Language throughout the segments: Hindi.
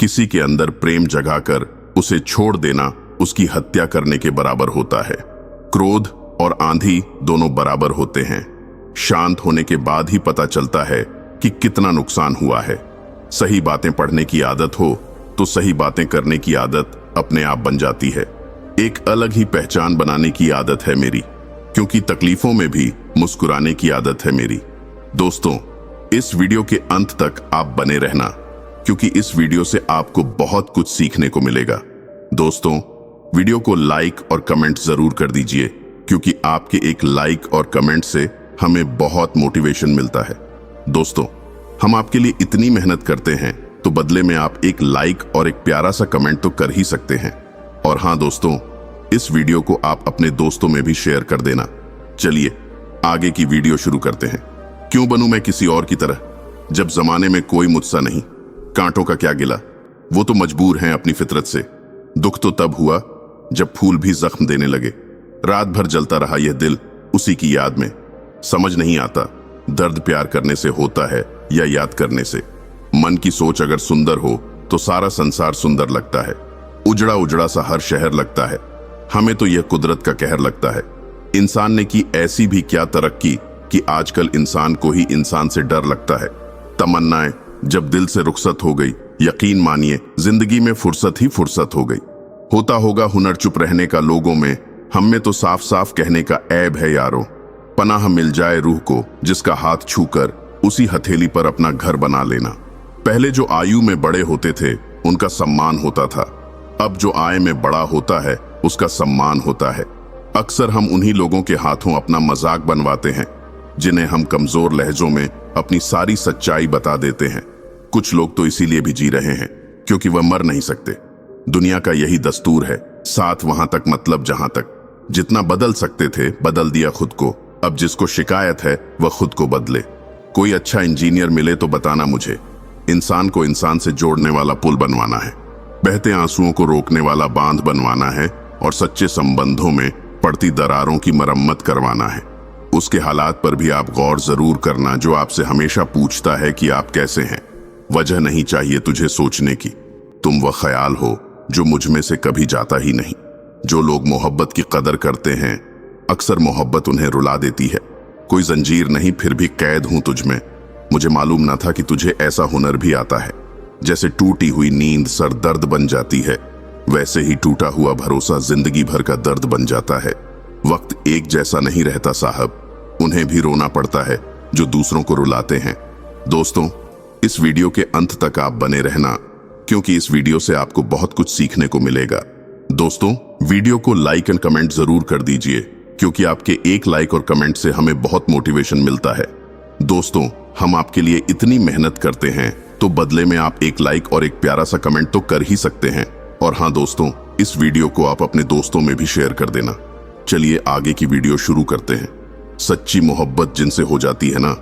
किसी के अंदर प्रेम जगाकर उसे छोड़ देना उसकी हत्या करने के बराबर होता है। क्रोध और आंधी दोनों बराबर होते हैं। शांत होने के बाद ही पता चलता है कि कितना नुकसान हुआ है। सही बातें पढ़ने की आदत हो तो सही बातें करने की आदत अपने आप बन जाती है। एक अलग ही पहचान बनाने की आदत है मेरी, क्योंकि तकलीफों में भी मुस्कुराने की आदत है मेरी। दोस्तों, इस वीडियो के अंत तक आप बने रहना, क्योंकि इस वीडियो से आपको बहुत कुछ सीखने को मिलेगा। दोस्तों, वीडियो को लाइक और कमेंट जरूर कर दीजिए, क्योंकि आपके एक लाइक और कमेंट से हमें बहुत मोटिवेशन मिलता है। दोस्तों, हम आपके लिए इतनी मेहनत करते हैं, तो बदले में आप एक लाइक और एक प्यारा सा कमेंट तो कर ही सकते हैं। और हाँ दोस्तों, इस वीडियो को आप अपने दोस्तों में भी शेयर कर देना। चलिए आगे की वीडियो शुरू करते हैं। क्यों बनूं मैं किसी और की तरह, जब जमाने में कोई मुझसा नहीं। कांटों का क्या गिला, वो तो मजबूर हैं अपनी फितरत से। दुख तो तब हुआ जब फूल भी जख्म देने लगे। रात भर जलता रहा यह दिल उसी की याद में। समझ नहीं आता दर्द प्यार करने से होता है या याद करने से। मन की सोच अगर सुंदर हो तो सारा संसार सुंदर लगता है। उजड़ा उजड़ा सा हर शहर लगता है। हमें तो यह कुदरत का कहर लगता है। इंसान ने की ऐसी भी क्या तरक्की कि आजकल इंसान को ही इंसान से डर लगता है। तमन्नाएं जब दिल से रुखसत हो गई, यकीन मानिए जिंदगी में फुर्सत ही फुर्सत हो गई। होता होगा हुनर चुप रहने का लोगों में, हम में तो साफ साफ कहने का ऐब है यारों। पनाह मिल जाए रूह को जिसका हाथ छूकर उसी हथेली पर अपना घर बना लेना। पहले जो आयु में बड़े होते थे उनका सम्मान होता था, अब जो आय में बड़ा होता है उसका सम्मान होता है। अक्सर हम उन्हीं लोगों के हाथों अपना मजाक बनवाते हैं जिन्हें हम कमजोर लहजों में अपनी सारी सच्चाई बता देते हैं। कुछ लोग तो इसीलिए भी जी रहे हैं क्योंकि वह मर नहीं सकते। दुनिया का यही दस्तूर है, साथ वहां तक मतलब जहां तक। जितना बदल सकते थे बदल दिया खुद को। अब जिसको शिकायत है वह खुद को बदले। कोई अच्छा इंजीनियर मिले तो बताना मुझे। इंसान को इंसान से जोड़ने वाला पुल बनवाना है, बहते आंसुओं को रोकने वाला बांध बनवाना है और सच्चे संबंधों में पड़ती दरारों की मरम्मत करवाना है। उसके हालात पर भी आप गौर जरूर करना जो आपसे हमेशा पूछता है कि आप कैसे हैं। वजह नहीं चाहिए तुझे सोचने की, तुम वह ख्याल हो जो मुझ में से कभी जाता ही नहीं। जो लोग मोहब्बत की कदर करते हैं, अक्सर मोहब्बत उन्हें रुला देती है। कोई जंजीर नहीं फिर भी कैद हूं तुझ में। मुझे मालूम ना था कि तुझे ऐसा हुनर भी आता है। जैसे टूटी हुई नींद सर दर्द बन जाती है, वैसे ही टूटा हुआ भरोसा जिंदगी भर का दर्द बन जाता है। वक्त एक जैसा नहीं रहता साहब, उन्हें भी रोना पड़ता है जो दूसरों को रुलाते हैं। दोस्तों, इस वीडियो के अंत तक आप बने रहना, क्योंकि इस वीडियो से आपको बहुत कुछ सीखने को मिलेगा। दोस्तों, वीडियो को लाइक एंड कमेंट जरूर कर दीजिए, क्योंकि आपके एक लाइक और कमेंट से हमें बहुत मोटिवेशन मिलता है। दोस्तों, हम आपके लिए इतनी मेहनत करते हैं, तो बदले में आप एक लाइक और एक प्यारा सा कमेंट तो कर ही सकते हैं। और हाँ दोस्तों, इस वीडियो को आप अपने दोस्तों में भी शेयर कर देना। चलिए आगे की वीडियो शुरू करते हैं। सच्ची मोहब्बत जिनसे हो जाती है ना,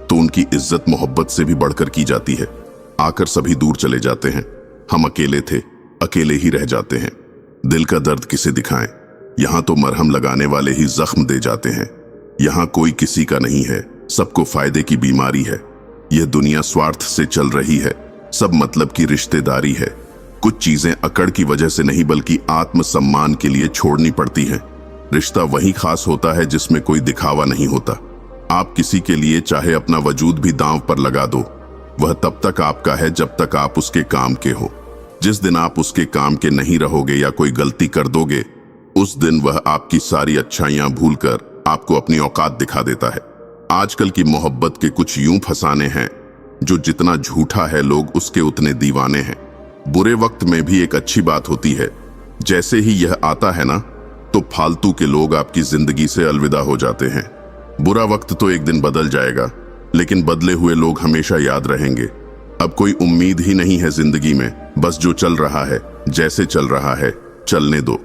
तो उनकी इज्जत मोहब्बत से भी बढ़कर की जाती है। आकर सभी दूर चले जाते हैं। हम अकेले थे, अकेले ही रह जाते हैं। दिल का दर्द किसे दिखाएं, यहाँ तो मरहम लगाने वाले ही जख्म दे जाते हैं। यहाँ कोई किसी का नहीं है, सबको फायदे की बीमारी है। यह दुनिया स्वार्थ से चल रही है, सब मतलब की रिश्तेदारी है। कुछ चीजें अकड़ की वजह से नहीं बल्कि आत्मसम्मान के लिए छोड़नी पड़ती हैं। रिश्ता वही खास होता है जिसमें कोई दिखावा नहीं होता। आप किसी के लिए चाहे अपना वजूद भी दांव पर लगा दो, वह तब तक आपका है जब तक आप उसके काम के हो। जिस दिन आप उसके काम के नहीं रहोगे या कोई गलती कर दोगे, उस दिन वह आपकी सारी अच्छाइयां भूलकर आपको अपनी औकात दिखा देता है। आजकल की मोहब्बत के कुछ यूं फसाने हैं, जो जितना झूठा है लोग उसके उतने दीवाने हैं। बुरे वक्त में भी एक अच्छी बात होती है, जैसे ही यह आता है ना, तो फालतू के लोग आपकी जिंदगी से अलविदा हो जाते हैं। बुरा वक्त तो एक दिन बदल जाएगा, लेकिन बदले हुए लोग हमेशा याद रहेंगे। अब कोई उम्मीद ही नहीं है जिंदगी में, बस जो चल रहा है, जैसे चल रहा है, चलने दो।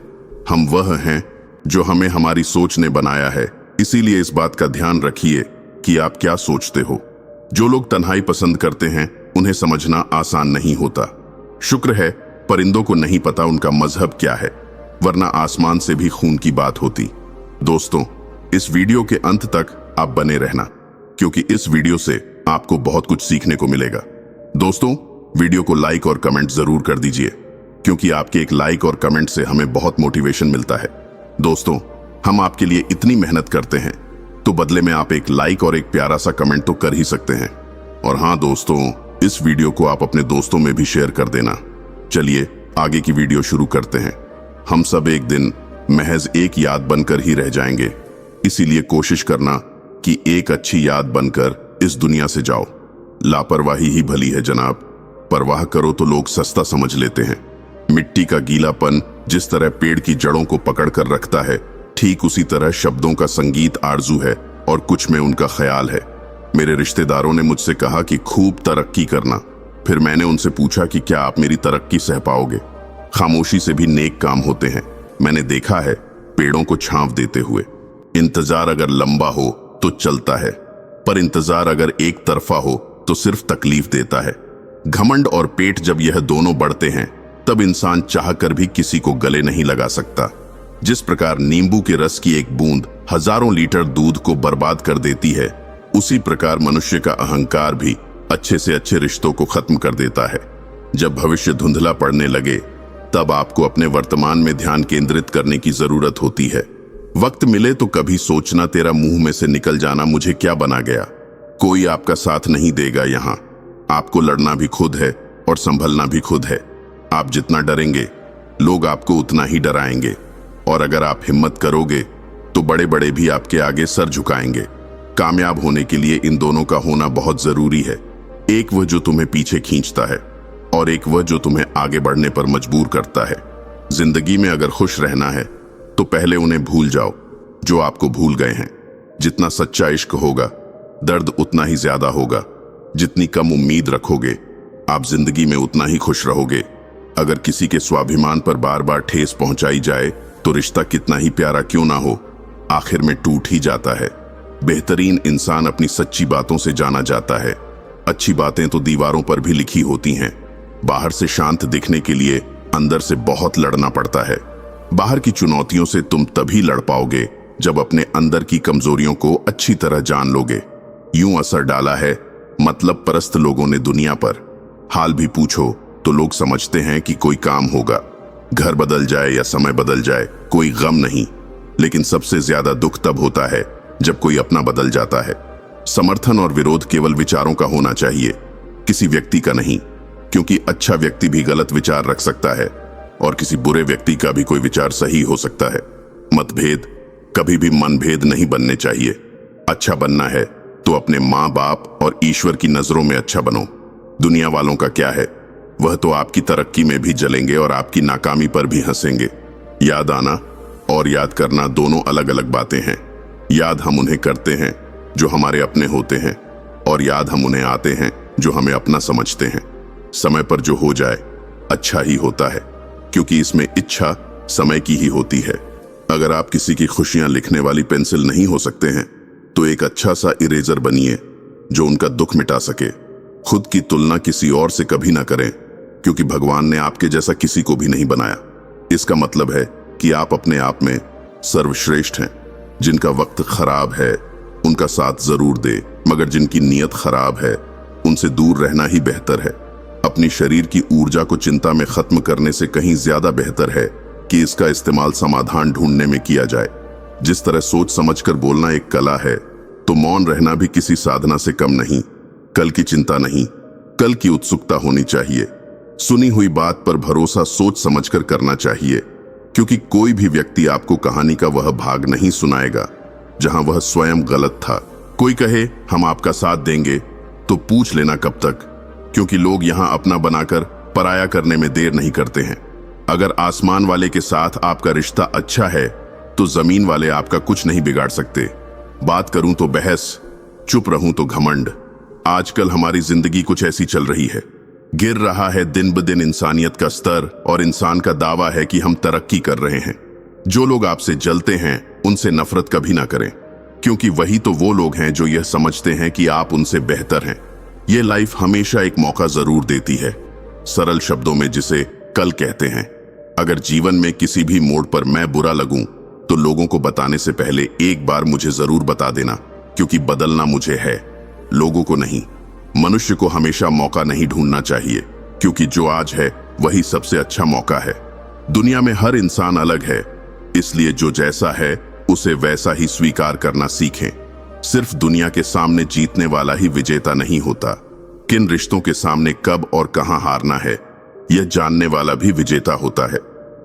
हम वह हैं जो हमें हमारी सोच ने बनाया है, इसीलिए इस बात का ध्यान रखिए कि आप क्या सोचते हो। जो लोग तन्हाई पसंद करते हैं, उन्हें समझना आसान नहीं होता। शुक्र है परिंदों को नहीं पता उनका मजहब क्या है, वरना आसमान से भी खून की बात होती। दोस्तों, इस वीडियो के अंत तक आप बने रहना, क्योंकि इस वीडियो से आपको बहुत कुछ सीखने को मिलेगा। दोस्तों, वीडियो को लाइक और कमेंट जरूर कर दीजिए, क्योंकि आपके एक लाइक और कमेंट से हमें बहुत मोटिवेशन मिलता है। दोस्तों, हम आपके लिए इतनी मेहनत करते हैं, तो बदले में आप एक लाइक और एक प्यारा सा कमेंट तो कर ही सकते हैं। और हाँ दोस्तों, इस वीडियो को आप अपने दोस्तों में भी शेयर कर देना। चलिए आगे की वीडियो शुरू करते हैं। हम सब एक दिन महज एक याद बनकर ही रह जाएंगे, इसीलिए कोशिश करना कि एक अच्छी याद बनकर इस दुनिया से जाओ। लापरवाही ही भली है जनाब, परवाह करो तो लोग सस्ता समझ लेते हैं। मिट्टी का गीलापन जिस तरह पेड़ की जड़ों को पकड़ कर रखता है, ठीक उसी तरह शब्दों का संगीत आरजू है और कुछ में उनका ख्याल है। मेरे रिश्तेदारों ने मुझसे कहा कि खूब तरक्की करना। फिर मैंने उनसे पूछा कि क्या आप मेरी तरक्की सह पाओगे? खामोशी से भी नेक काम होते हैं। मैंने देखा है पेड़ों को छांव देते हुए। इंतजार अगर लंबा हो तो चलता है, पर इंतजार अगर एक तरफा हो तो सिर्फ तकलीफ देता है। घमंड और पेट जब यह दोनों बढ़ते हैं, तब इंसान चाहकर भी किसी को गले नहीं लगा सकता। जिस प्रकार नींबू के रस की एक बूंद हजारों लीटर दूध को बर्बाद कर देती है, उसी प्रकार मनुष्य का अहंकार भी अच्छे से अच्छे रिश्तों को खत्म कर देता है। जब भविष्य धुंधला पड़ने लगे, तब आपको अपने वर्तमान में ध्यान केंद्रित करने की जरूरत होती है। वक्त मिले तो कभी सोचना तेरा मुंह में से निकल जाना मुझे क्या बना गया। कोई आपका साथ नहीं देगा यहाँ। आपको लड़ना भी खुद है और संभलना भी खुद है। आप जितना डरेंगे, लोग आपको उतना ही डराएंगे। और अगर आप हिम्मत करोगे तो बड़े बड़े भी आपके आगे सर झुकाएंगे। कामयाब होने के लिए इन दोनों का होना बहुत जरूरी है। एक वह जो तुम्हें पीछे खींचता है और एक वह जो तुम्हें आगे बढ़ने पर मजबूर करता है। जिंदगी में अगर खुश रहना है तो पहले उन्हें भूल जाओ जो आपको भूल गए हैं। जितना सच्चा इश्क होगा, दर्द उतना ही ज्यादा होगा। जितनी कम उम्मीद रखोगे, आप जिंदगी में उतना ही खुश रहोगे। अगर किसी के स्वाभिमान पर बार बार ठेस पहुंचाई जाए तो रिश्ता कितना ही प्यारा क्यों ना हो, आखिर में टूट ही जाता है। बेहतरीन इंसान अपनी सच्ची बातों से जाना जाता है। अच्छी बातें तो दीवारों पर भी लिखी होती हैं। बाहर से शांत दिखने के लिए अंदर से बहुत लड़ना पड़ता है। बाहर की चुनौतियों से तुम तभी लड़ पाओगे जब अपने अंदर की कमजोरियों को अच्छी तरह जान लोगे। यूं असर डाला है मतलब परस्त लोगों ने दुनिया पर। हाल भी पूछो तो लोग समझते हैं कि कोई काम होगा। घर बदल जाए या समय बदल जाए, कोई गम नहीं। लेकिन सबसे ज्यादा दुख तब होता है जब कोई अपना बदल जाता है। समर्थन और विरोध केवल विचारों का होना चाहिए, किसी व्यक्ति का नहीं, क्योंकि अच्छा व्यक्ति भी गलत विचार रख सकता है और किसी बुरे व्यक्ति का भी कोई विचार सही हो सकता है। मतभेद कभी भी मनभेद नहीं बनने चाहिए। अच्छा बनना है तो अपने माँ बाप और ईश्वर की नजरों में अच्छा बनो। दुनिया वालों का क्या है, वह तो आपकी तरक्की में भी जलेंगे और आपकी नाकामी पर भी हंसेंगे। याद आना और याद करना दोनों अलग अलग बातें हैं। याद हम उन्हें करते हैं जो हमारे अपने होते हैं, और याद हम उन्हें आते हैं जो हमें अपना समझते हैं। समय पर जो हो जाए अच्छा ही होता है, क्योंकि इसमें इच्छा समय की ही होती है। अगर आप किसी की खुशियां लिखने वाली पेंसिल नहीं हो सकते हैं, तो एक अच्छा सा इरेजर बनिए जो उनका दुख मिटा सके। खुद की तुलना किसी और से कभी ना करें, क्योंकि भगवान ने आपके जैसा किसी को भी नहीं बनाया। इसका मतलब है कि आप अपने आप में सर्वश्रेष्ठ हैं। जिनका वक्त खराब है उनका साथ जरूर दे, मगर जिनकी नीयत खराब है उनसे दूर रहना ही बेहतर है। अपनी शरीर की ऊर्जा को चिंता में खत्म करने से कहीं ज्यादा बेहतर है कि इसका इस्तेमाल समाधान ढूंढने में किया जाए। जिस तरह सोच समझकर बोलना एक कला है, तो मौन रहना भी किसी साधना से कम नहीं। कल की चिंता नहीं, कल की उत्सुकता होनी चाहिए। सुनी हुई बात पर भरोसा सोच समझकर करना चाहिए, क्योंकि कोई भी व्यक्ति आपको कहानी का वह भाग नहीं सुनाएगा जहां वह स्वयं गलत था। कोई कहे हम आपका साथ देंगे तो पूछ लेना कब तक, क्योंकि लोग यहां अपना बनाकर पराया करने में देर नहीं करते हैं। अगर आसमान वाले के साथ आपका रिश्ता अच्छा है तो जमीन वाले आपका कुछ नहीं बिगाड़ सकते। बात करूं तो बहस, चुप रहूं तो घमंड। आजकल हमारी जिंदगी कुछ ऐसी चल रही है। गिर रहा है दिन ब दिन इंसानियत का स्तर, और इंसान का दावा है कि हम तरक्की कर रहे हैं। जो लोग आपसे जलते हैं उनसे नफरत कभी ना करें, क्योंकि वही तो वो लोग हैं जो यह समझते हैं कि आप उनसे बेहतर हैं। ये लाइफ हमेशा एक मौका जरूर देती है, सरल शब्दों में जिसे कल कहते हैं। अगर जीवन में किसी भी मोड़ पर मैं बुरा लगूं तो लोगों को बताने से पहले एक बार मुझे जरूर बता देना, क्योंकि बदलना मुझे है, लोगों को नहीं। मनुष्य को हमेशा मौका नहीं ढूंढना चाहिए, क्योंकि जो आज है वही सबसे अच्छा मौका है। दुनिया में हर इंसान अलग है, इसलिए जो जैसा है उसे वैसा ही स्वीकार करना सीखें। सिर्फ दुनिया के सामने जीतने वाला ही विजेता नहीं होता, किन रिश्तों के सामने कब और कहां हारना है यह जानने वाला भी विजेता होता है।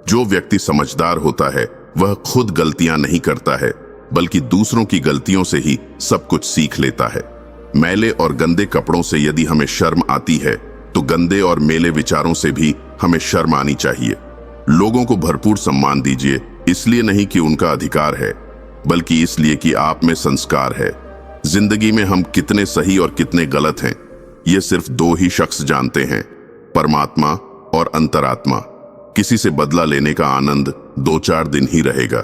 जो व्यक्ति समझदार होता है वह खुद गलतियां नहीं करता है, बल्कि दूसरों की गलतियों से ही सब कुछ सीख लेता है। मैले और गंदे कपड़ों से यदि हमें शर्म आती है तो गंदे और मैले विचारों से भी हमें शर्म आनी चाहिए। लोगों को भरपूर सम्मान दीजिए, इसलिए नहीं कि उनका अधिकार है, बल्कि इसलिए कि आप में संस्कार है। जिंदगी में हम कितने सही और कितने गलत हैं ये सिर्फ दो ही शख्स जानते हैं, परमात्मा और अंतरात्मा। किसी से बदला लेने का आनंद 2-4 दिन ही रहेगा,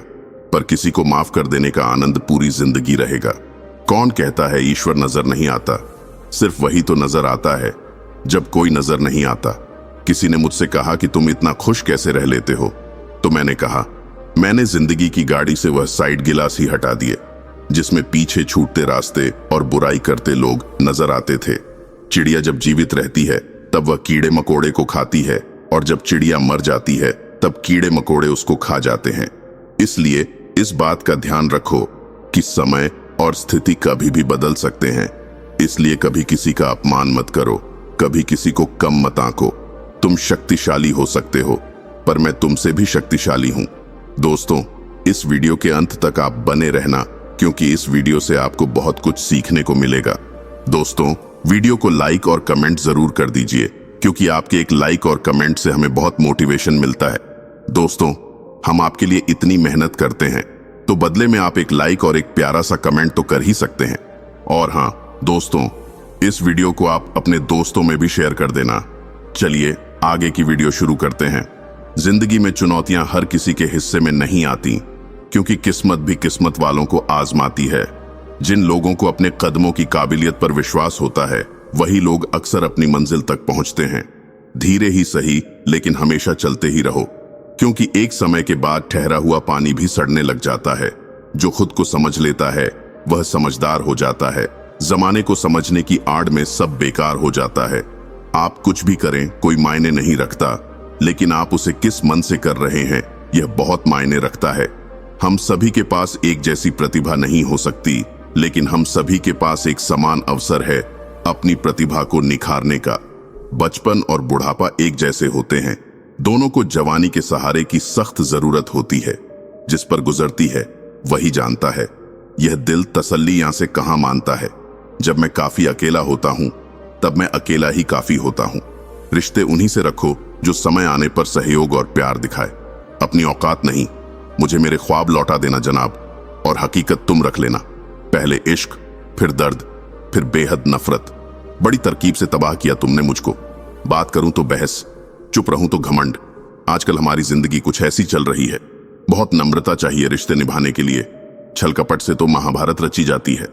पर किसी को माफ कर देने का आनंद पूरी जिंदगी रहेगा। कौन कहता है ईश्वर नजर नहीं आता? सिर्फ वही तो नजर आता है जब कोई नजर नहीं आता। किसी ने मुझसे कहा कि तुम इतना खुश कैसे रह लेते हो, तो मैंने कहा मैंने जिंदगी की गाड़ी से वह साइड गिलास ही हटा दिए जिसमें पीछे छूटते रास्ते और बुराई करते लोग नजर आते थे। चिड़िया जब जीवित रहती है तब वह कीड़े मकोड़े को खाती है, और जब चिड़िया मर जाती है तब कीड़े मकोड़े उसको खा जाते हैं। इसलिए इस बात का ध्यान रखो कि समय और स्थिति कभी भी बदल सकते हैं, इसलिए कभी किसी का अपमान मत करो, कभी किसी को कम मत आंको। तुम शक्तिशाली हो सकते हो, पर मैं तुमसे भी शक्तिशाली हूं। दोस्तों, इस वीडियो के अंत तक आप बने रहना, क्योंकि इस वीडियो से आपको बहुत कुछ सीखने को मिलेगा। दोस्तों, वीडियो को लाइक और कमेंट जरूर कर दीजिए, क्योंकि आपके एक लाइक और कमेंट से हमें बहुत मोटिवेशन मिलता है। दोस्तों, हम आपके लिए इतनी मेहनत करते हैं, तो बदले में आप एक लाइक और एक प्यारा सा कमेंट तो कर ही सकते हैं। और हाँ दोस्तों, इस वीडियो को आप अपने दोस्तों में भी शेयर कर देना। चलिए आगे की वीडियो शुरू करते हैं। जिंदगी में चुनौतियां हर किसी के हिस्से में नहीं आती, क्योंकि किस्मत भी किस्मत वालों को आजमाती है। जिन लोगों को अपने कदमों की काबिलियत पर विश्वास होता है वही लोग अक्सर अपनी मंजिल तक पहुंचते हैं। धीरे ही सही, लेकिन हमेशा चलते ही रहो, क्योंकि एक समय के बाद ठहरा हुआ पानी भी सड़ने लग जाता है। जो खुद को समझ लेता है वह समझदार हो जाता है। जमाने को समझने की आड़ में सब बेकार हो जाता है। आप कुछ भी करें कोई मायने नहीं रखता, लेकिन आप उसे किस मन से कर रहे हैं यह बहुत मायने रखता है। हम सभी के पास एक जैसी प्रतिभा नहीं हो सकती, लेकिन हम सभी के पास एक समान अवसर है अपनी प्रतिभा को निखारने का। बचपन और बुढ़ापा एक जैसे होते हैं, दोनों को जवानी के सहारे की सख्त जरूरत होती है। जिस पर गुजरती है वही जानता है, यह दिल तसल्ली यहां से कहां मानता है। जब मैं काफी अकेला होता हूं तब मैं अकेला ही काफी होता हूं। रिश्ते उन्हीं से रखो जो समय आने पर सहयोग और प्यार दिखाए। अपनी औकात नहीं, मुझे मेरे ख्वाब लौटा देना जनाब, और हकीकत तुम रख लेना। पहले इश्क, फिर दर्द, फिर बेहद नफरत। बड़ी तरकीब से तबाह किया तुमने मुझको। बात करूं तो बहस, चुप रहूं तो घमंड। आजकल हमारी जिंदगी कुछ ऐसी चल रही है। बहुत नम्रता चाहिए रिश्ते निभाने के लिए। छल कपट से तो महाभारत रची जाती है।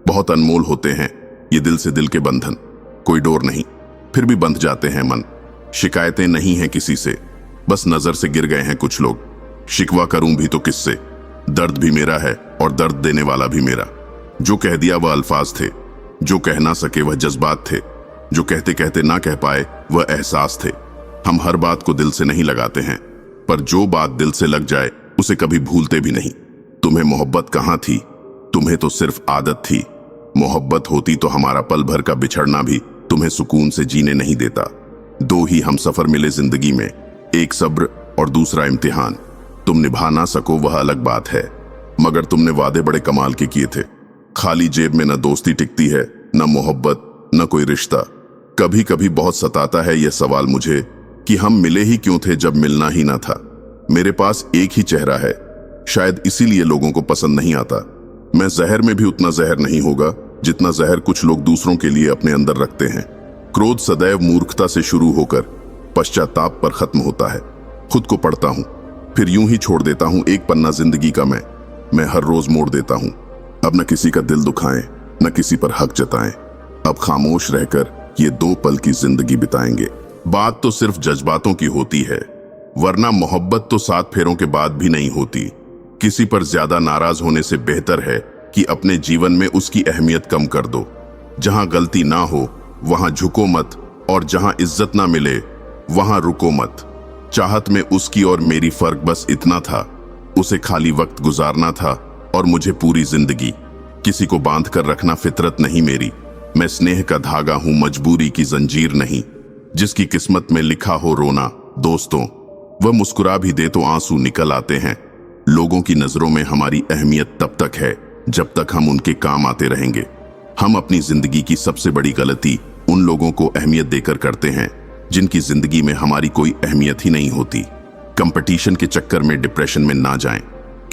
बहुत अनमोल होते हैं ये दिल से दिल के बंधन। कोई डोर नहीं, फिर भी बंध जाते हैं मन। शिकायतें नहीं हैं किसी से, बस नजर से गिर गए हैं कुछ लोग। शिकवा करूं भी तो किससे? दर्द भी मेरा है और दर्द देने वाला भी मेरा। जो कह दिया वह अल्फाज थे, जो कह ना सके वह जज्बात थे, जो कहते कहते ना कह पाए वह एहसास थे। हम हर बात को दिल से नहीं लगाते हैं, पर जो बात दिल से लग जाए उसे कभी भूलते भी नहीं। तुम्हें मोहब्बत कहाँ थी? तुम्हें तो सिर्फ आदत थी। मोहब्बत होती तो हमारा पल भर का बिछड़ना भी तुम्हें सुकून से जीने नहीं देता। दो ही हम सफर मिले जिंदगी में, एक सब्र और दूसरा इम्तिहान। तुम निभा ना सको वह अलग बात है, मगर तुमने वादे बड़े कमाल के किए थे। खाली जेब में न दोस्ती टिकती है, न मोहब्बत, न कोई रिश्ता। कभी कभी बहुत सताता है यह सवाल मुझे कि हम मिले ही क्यों थे जब मिलना ही ना था। मेरे पास एक ही चेहरा है, शायद इसीलिए लोगों को पसंद नहीं आता। मैं जहर में भी उतना जहर नहीं होगा जितना जहर कुछ लोग दूसरों के लिए अपने अंदर रखते हैं। क्रोध सदैव मूर्खता से शुरू होकर पश्चाताप पर खत्म होता है। खुद को पढ़ता हूं, फिर यूं ही छोड़ देता हूं एक पन्ना जिंदगी का मैं हर रोज मोड़ देता हूं। अब न किसी का दिल दुखाएं, न किसी पर हक जताएं। अब खामोश रहकर ये 2 पल की जिंदगी बिताएंगे। बात तो सिर्फ जज्बातों की होती है, वरना मोहब्बत तो 7 फेरों के बाद भी नहीं होती। किसी पर ज्यादा नाराज होने से बेहतर है कि अपने जीवन में उसकी अहमियत कम कर दो। जहां गलती ना हो वहां झुको मत, और जहां इज्जत ना मिले वहां रुको मत। चाहत में उसकी और मेरी फर्क बस इतना था, उसे खाली वक्त गुजारना था और मुझे पूरी जिंदगी। किसी को बांध कर रखना फितरत नहीं मेरी। मैं स्नेह का धागा हूं, मजबूरी की जंजीर नहीं। जिसकी किस्मत में लिखा हो रोना दोस्तों, वह मुस्कुरा भी दे तो आंसू निकल आते हैं। लोगों की नजरों में हमारी अहमियत तब तक है जब तक हम उनके काम आते रहेंगे। हम अपनी जिंदगी की सबसे बड़ी गलती उन लोगों को अहमियत देकर करते हैं जिनकी जिंदगी में हमारी कोई अहमियत ही नहीं होती। कंपटीशन के चक्कर में डिप्रेशन में ना जाएं,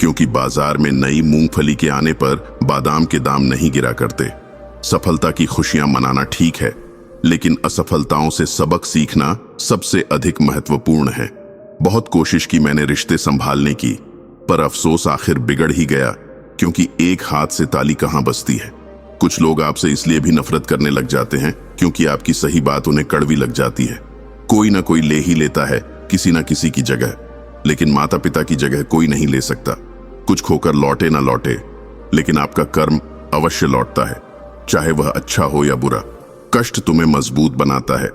क्योंकि बाजार में नई मूंगफली के आने पर बादाम के दाम नहीं गिरा करते। सफलता की खुशियां मनाना ठीक है, लेकिन असफलताओं से सबक सीखना सबसे अधिक महत्वपूर्ण है। बहुत कोशिश की मैंने रिश्ते संभालने की, पर अफसोस आखिर बिगड़ ही गया, क्योंकि एक हाथ से ताली कहां बजती है। कुछ लोग आपसे इसलिए भी नफरत करने लग जाते हैं क्योंकि आपकी सही बात उन्हें कड़वी लग जाती है। कोई ना कोई ले ही लेता है किसी ना किसी की जगह, लेकिन माता पिता की जगह कोई नहीं ले सकता। कुछ खोकर लौटे ना लौटे, लेकिन आपका कर्म अवश्य लौटता है, चाहे वह अच्छा हो या बुरा। कष्ट तुम्हें मजबूत बनाता है,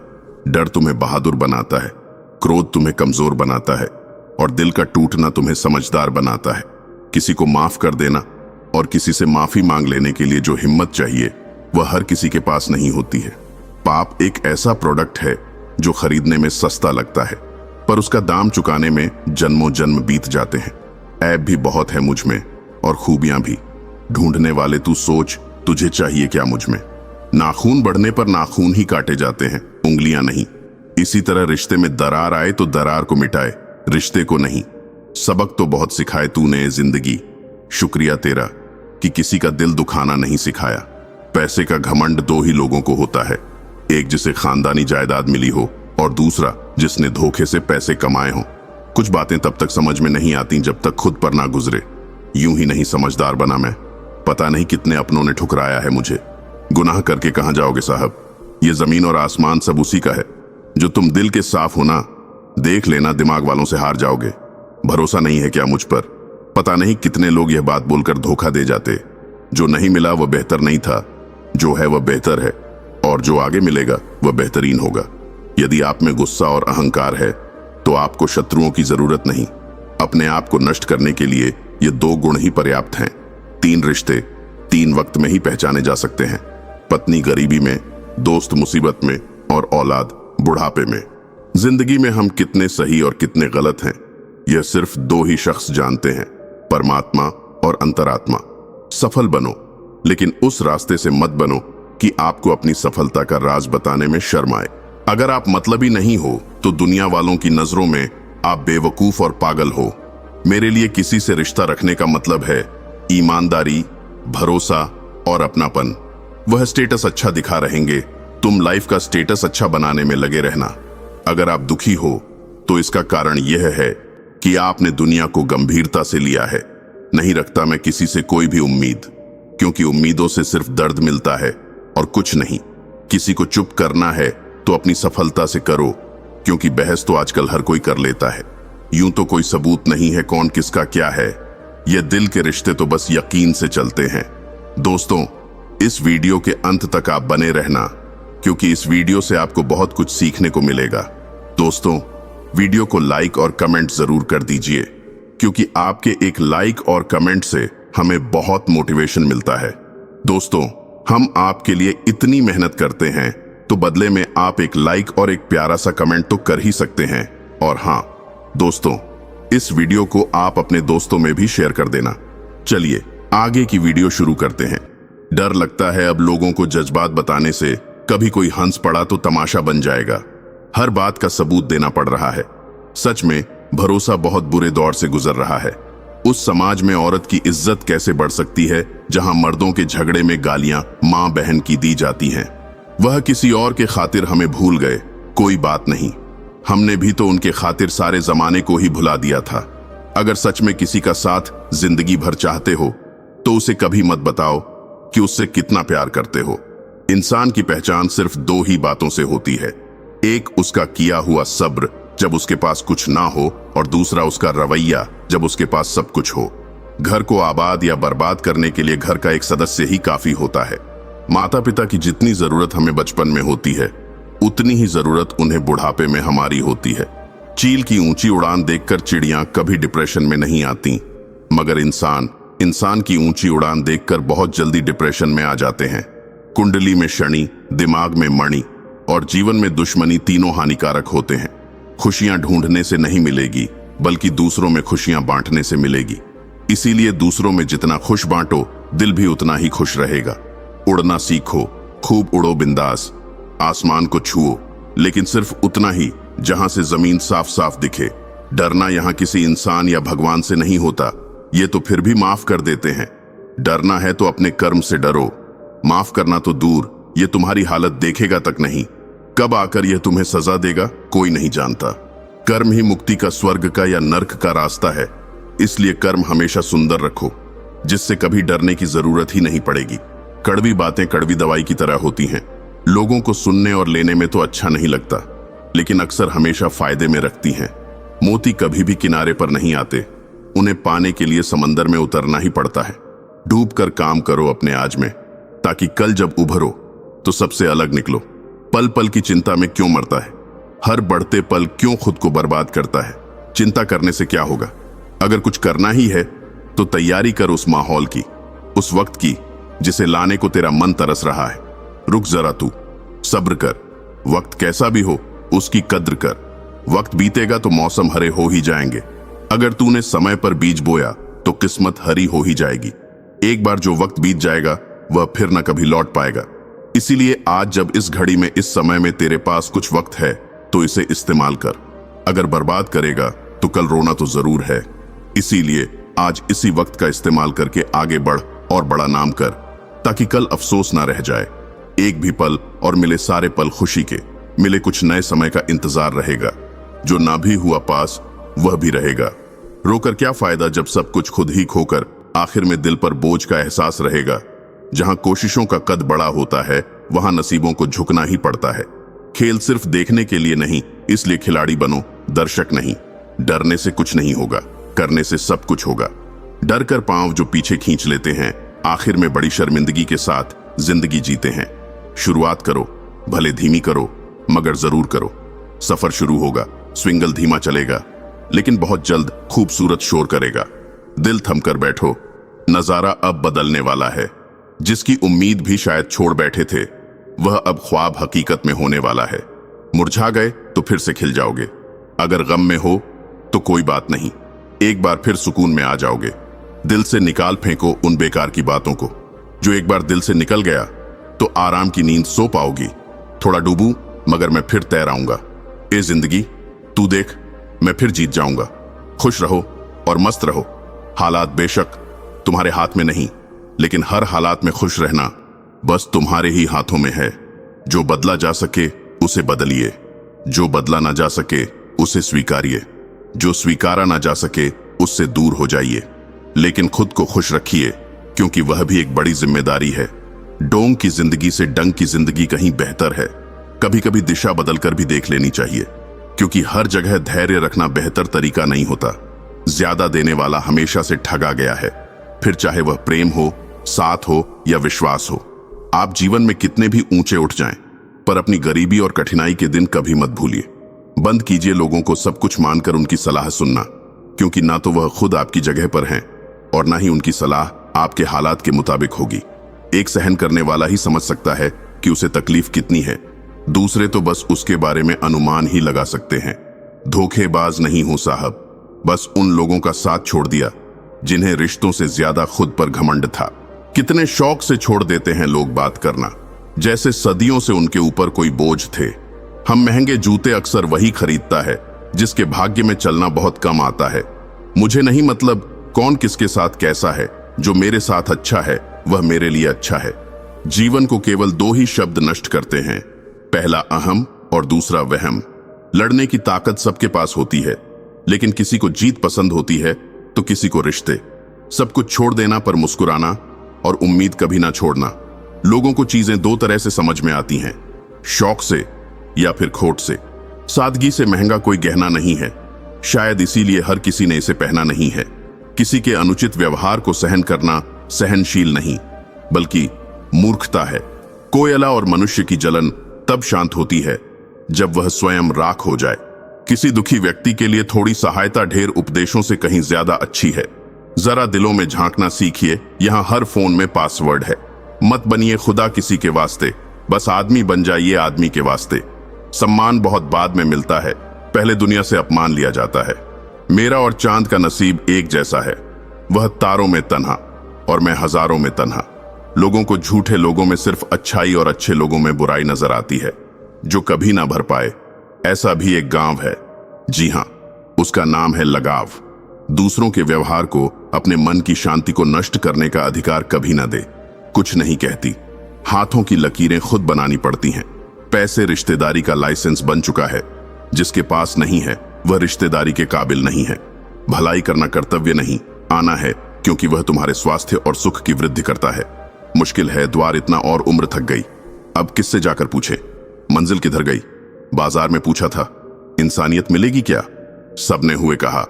डर तुम्हें बहादुर बनाता है, क्रोध तुम्हें कमजोर बनाता है और दिल का टूटना तुम्हें समझदार बनाता है। किसी को माफ कर देना और किसी से माफी मांग लेने के लिए जो हिम्मत चाहिए वह हर किसी के पास नहीं होती है। पाप एक ऐसा प्रोडक्ट है जो खरीदने में सस्ता लगता है, पर उसका दाम चुकाने में जन्मों जन्म बीत जाते हैं। ऐब भी बहुत है मुझ में और खूबियां भी। ढूंढने वाले तू सोच, तुझे चाहिए क्या मुझ में। नाखून बढ़ने पर नाखून ही काटे जाते हैं, उंगलियां नहीं। इसी तरह रिश्ते में दरार आए तो दरार को मिटाए, रिश्ते को नहीं। सबक तो बहुत सिखाए तूने जिंदगी, शुक्रिया तेरा कि किसी का दिल दुखाना नहीं सिखाया। पैसे का घमंड दो ही लोगों को होता है, एक जिसे खानदानी जायदाद मिली हो और दूसरा जिसने धोखे से पैसे कमाए हों। कुछ बातें तब तक समझ में नहीं आती जब तक खुद पर ना गुजरे। यूं ही नहीं समझदार बना मैं, पता नहीं कितने अपनों ने ठुकराया है मुझे। गुनाह करके कहां जाओगे साहब, ये जमीन और आसमान सब उसी का है। जो तुम दिल के साफ हो ना, देख लेना दिमाग वालों से हार जाओगे। भरोसा नहीं है क्या मुझ पर? पता नहीं कितने लोग यह बात बोलकर धोखा दे जाते। जो नहीं मिला वह बेहतर नहीं था, जो है वह बेहतर है, और जो आगे मिलेगा वह बेहतरीन होगा। यदि आप में गुस्सा और अहंकार है तो आपको शत्रुओं की जरूरत नहीं। अपने आप को नष्ट करने के लिए ये दो गुण ही पर्याप्त हैं। 3 रिश्ते 3 वक्त में ही पहचाने जा सकते हैं, पत्नी गरीबी में, दोस्त मुसीबत में और औलाद बुढ़ापे में। जिंदगी में हम कितने सही और कितने गलत हैं यह सिर्फ 2 ही शख्स जानते हैं, परमात्मा और अंतरात्मा। सफल बनो, लेकिन उस रास्ते से मत बनो कि आपको अपनी सफलता का राज बताने में शर्म आए। अगर आप मतलबी नहीं हो तो दुनिया वालों की नजरों में आप बेवकूफ और पागल हो। मेरे लिए किसी से रिश्ता रखने का मतलब है ईमानदारी, भरोसा और अपनापन। वह स्टेटस अच्छा दिखा रहेंगे, तुम लाइफ का स्टेटस अच्छा बनाने में लगे रहना। अगर आप दुखी हो तो इसका कारण यह है कि आपने दुनिया को गंभीरता से लिया है। नहीं रखता मैं किसी से कोई भी उम्मीद, क्योंकि उम्मीदों से सिर्फ दर्द मिलता है और कुछ नहीं। किसी को चुप करना है तो अपनी सफलता से करो, क्योंकि बहस तो आजकल हर कोई कर लेता है। यूं तो कोई सबूत नहीं है कौन किसका क्या है। ये दिल के रिश्ते तो बस यकीन से चलते हैं। दोस्तों, इस वीडियो के अंत तक आप बने रहना, क्योंकि इस वीडियो से आपको बहुत कुछ सीखने को मिलेगा। दोस्तों, वीडियो को लाइक और कमेंट जरूर कर दीजिए, क्योंकि आपके एक लाइक और कमेंट से हमें बहुत मोटिवेशन मिलता है। दोस्तों, हम आपके लिए इतनी मेहनत करते हैं, तो बदले में आप एक लाइक और एक प्यारा सा कमेंट तो कर ही सकते हैं। और हाँ दोस्तों, इस वीडियो को आप अपने दोस्तों में भी शेयर कर देना। चलिए आगे की वीडियो शुरू करते हैं। डर लगता है अब लोगों को जज्बात बताने से कभी कोई हंस पड़ा तो तमाशा बन जाएगा। हर बात का सबूत देना पड़ रहा है। सच में भरोसा बहुत बुरे दौर से गुजर रहा है। उस समाज में औरत की इज्जत कैसे बढ़ सकती है जहां मर्दों के झगड़े में गालियां मां बहन की दी जाती हैं। वह किसी और के खातिर हमें भूल गए, कोई बात नहीं, हमने भी तो उनके खातिर सारे जमाने को ही भुला दिया था। अगर सच में किसी का साथ जिंदगी भर चाहते हो तो उसे कभी मत बताओ कि उससे कितना प्यार करते हो। इंसान की पहचान सिर्फ 2 ही बातों से होती है, एक उसका किया हुआ सब्र जब उसके पास कुछ ना हो, और दूसरा उसका रवैया जब उसके पास सब कुछ हो। घर को आबाद या बर्बाद करने के लिए घर का एक सदस्य ही काफी होता है। माता पिता की जितनी जरूरत हमें बचपन में होती है उतनी ही जरूरत उन्हें बुढ़ापे में हमारी होती है। चील की ऊंची उड़ान देखकर चिड़ियां कभी डिप्रेशन में नहीं आती, मगर इंसान की ऊंची उड़ान देखकर बहुत जल्दी डिप्रेशन में आ जाते हैं। कुंडली में शनि, दिमाग में मणि और जीवन में दुश्मनी तीनों हानिकारक होते हैं। खुशियां ढूंढने से नहीं मिलेगी, बल्कि दूसरों में खुशियां बांटने से मिलेगी। इसीलिए दूसरों में जितना खुश बांटो, दिल भी उतना ही खुश रहेगा। उड़ना सीखो, खूब उड़ो बिंदास, आसमान को छुओ, लेकिन सिर्फ उतना ही जहां से जमीन साफ साफ दिखे। डरना यहां किसी इंसान या भगवान से नहीं होता, ये तो फिर भी माफ कर देते हैं। डरना है तो अपने कर्म से डरो, माफ करना तो दूर, ये तुम्हारी हालत देखेगा तक नहीं। कब आकर यह तुम्हें सजा देगा कोई नहीं जानता। कर्म ही मुक्ति का, स्वर्ग का या नर्क का रास्ता है। इसलिए कर्म हमेशा सुंदर रखो, जिससे कभी डरने की जरूरत ही नहीं पड़ेगी। कड़वी बातें कड़वी दवाई की तरह होती हैं। लोगों को सुनने और लेने में तो अच्छा नहीं लगता, लेकिन अक्सर हमेशा फायदे में रखती हैं। मोती कभी भी किनारे पर नहीं आते, उन्हें पाने के लिए समंदर में उतरना ही पड़ता है। डूब कर काम करो अपने आज में, ताकि कल जब उभरो तो सबसे अलग निकलो। पल पल की चिंता में क्यों मरता है? हर बढ़ते पल क्यों खुद को बर्बाद करता है? चिंता करने से क्या होगा? अगर कुछ करना ही है तो तैयारी कर उस माहौल की, उस वक्त की जिसे लाने को तेरा मन तरस रहा है। रुक जरा तू, सब्र कर। वक्त कैसा भी हो उसकी कद्र कर। वक्त बीतेगा तो मौसम हरे हो ही जाएंगे। अगर तूने समय पर बीज बोया तो किस्मत हरी हो ही जाएगी। एक बार जो वक्त बीत जाएगा वह फिर न कभी लौट पाएगा। इसीलिए आज जब इस घड़ी में, इस समय में तेरे पास कुछ वक्त है तो इसे इस्तेमाल कर। अगर बर्बाद करेगा तो कल रोना तो जरूर है। इसीलिए आज इसी वक्त का इस्तेमाल करके आगे बढ़ और बड़ा नाम कर, ताकि कल अफसोस ना रह जाए। एक भी पल और मिले सारे पल खुशी के, मिले कुछ नए समय का इंतजार रहेगा। जो ना भी हुआ पास वह भी रहेगा। रोकर क्या फायदा जब सब कुछ खुद ही खोकर आखिर में दिल पर बोझ का एहसास रहेगा। जहां कोशिशों का कद बड़ा होता है वहां नसीबों को झुकना ही पड़ता है। खेल सिर्फ देखने के लिए नहीं, इसलिए खिलाड़ी बनो, दर्शक नहीं। डरने से कुछ नहीं होगा, करने से सब कुछ होगा। डर कर पांव जो पीछे खींच लेते हैं, आखिर में बड़ी शर्मिंदगी के साथ जिंदगी जीते हैं। शुरुआत करो, भले धीमी करो, मगर जरूर करो। सफर शुरू होगा, स्विंगल धीमा चलेगा, लेकिन बहुत जल्द खूबसूरत शोर करेगा। दिल थमकर बैठो, नजारा अब बदलने वाला है। जिसकी उम्मीद भी शायद छोड़ बैठे थे, वह अब ख्वाब हकीकत में होने वाला है। मुरझा गए तो फिर से खिल जाओगे। अगर गम में हो तो कोई बात नहीं, एक बार फिर सुकून में आ जाओगे। दिल से निकाल फेंको उन बेकार की बातों को। जो एक बार दिल से निकल गया तो आराम की नींद सो पाओगी। थोड़ा डूबूं मगर मैं फिर तैर आऊंगा। ए जिंदगी तू देख, मैं फिर जीत जाऊंगा। खुश रहो और मस्त रहो। हालात बेशक तुम्हारे हाथ में नहीं, लेकिन हर हालात में खुश रहना बस तुम्हारे ही हाथों में है। जो बदला जा सके उसे बदलिए, जो बदला ना जा सके उसे स्वीकारिए, जो स्वीकारा ना जा सके उससे दूर हो जाइए। लेकिन खुद को खुश रखिए, क्योंकि वह भी एक बड़ी जिम्मेदारी है। डोंग की जिंदगी से डंग की जिंदगी कहीं बेहतर है। कभी कभी दिशा बदलकर भी देख लेनी चाहिए, क्योंकि हर जगह धैर्य रखना बेहतर तरीका नहीं होता। ज्यादा देने वाला हमेशा से ठगा गया है, फिर चाहे वह प्रेम हो, साथ हो या विश्वास हो। आप जीवन में कितने भी ऊंचे उठ जाएं, पर अपनी गरीबी और कठिनाई के दिन कभी मत भूलिए। बंद कीजिए लोगों को सब कुछ मानकर उनकी सलाह सुनना, क्योंकि ना तो वह खुद आपकी जगह पर हैं और ना ही उनकी सलाह आपके हालात के मुताबिक होगी। एक सहन करने वाला ही समझ सकता है कि उसे तकलीफ कितनी है। दूसरे तो बस उसके बारे में अनुमान ही लगा सकते हैं। धोखेबाज नहीं हो साहब, बस उन लोगों का साथ छोड़ दिया जिन्हें रिश्तों से ज्यादा खुद पर घमंड था। कितने शौक से छोड़ देते हैं लोग बात करना, जैसे सदियों से उनके ऊपर कोई बोझ थे। हम महंगे जूते अक्सर वही खरीदता है जिसके भाग्य में चलना बहुत कम आता है। मुझे नहीं मतलब कौन किसके साथ कैसा है, जो मेरे साथ अच्छा है वह मेरे लिए अच्छा है। जीवन को केवल दो ही शब्द नष्ट करते हैं, पहला अहम और दूसरा वहम। लड़ने की ताकत सबके पास होती है, लेकिन किसी को जीत पसंद होती है तो किसी को रिश्ते। सब कुछ छोड़ देना पर मुस्कुराना और उम्मीद कभी ना छोड़ना। लोगों को चीजें दो तरह से समझ में आती हैं, शौक से या फिर खोट से। सादगी से महंगा कोई गहना नहीं है, शायद इसीलिए हर किसी ने इसे पहना नहीं है। किसी के अनुचित व्यवहार को सहन करना सहनशील नहीं, बल्कि मूर्खता है। कोयला और मनुष्य की जलन तब शांत होती है जब वह स्वयं राख हो जाए। किसी दुखी व्यक्ति के लिए थोड़ी सहायता ढेर उपदेशों से कहीं ज्यादा अच्छी है। जरा दिलों में झांकना सीखिए, यहाँ हर फोन में पासवर्ड है। मत बनिए खुदा किसी के वास्ते, बस आदमी बन जाइए आदमी के वास्ते। सम्मान बहुत बाद में मिलता है, पहले दुनिया से अपमान लिया जाता है। मेरा और चांद का नसीब एक जैसा है, वह तारों में तन्हा और मैं हजारों में तन्हा। लोगों को झूठे लोगों में सिर्फ अच्छाई और अच्छे लोगों में बुराई नजर आती है, जो कभी ना भर पाए। ऐसा भी एक गांव है, जी हां, उसका नाम है लगाव। दूसरों के व्यवहार को, अपने मन की शांति को नष्ट करने का अधिकार कभी ना दे। कुछ नहीं कहती, हाथों की लकीरें खुद बनानी पड़ती हैं। पैसे रिश्तेदारी का लाइसेंस बन चुका है, जिसके पास नहीं है वह रिश्तेदारी के काबिल नहीं है। भलाई करना कर्तव्य नहीं, आना है, क्योंकि वह तुम्हारे स्वास्थ्य और सुख की वृद्धि करता है। मुश्किल है द्वार इतना और उम्र थक गई, अब किससे जाकर पूछे मंजिल किधर गई। बाजार में पूछा था इंसानियत मिलेगी क्या, सबने हुए कहा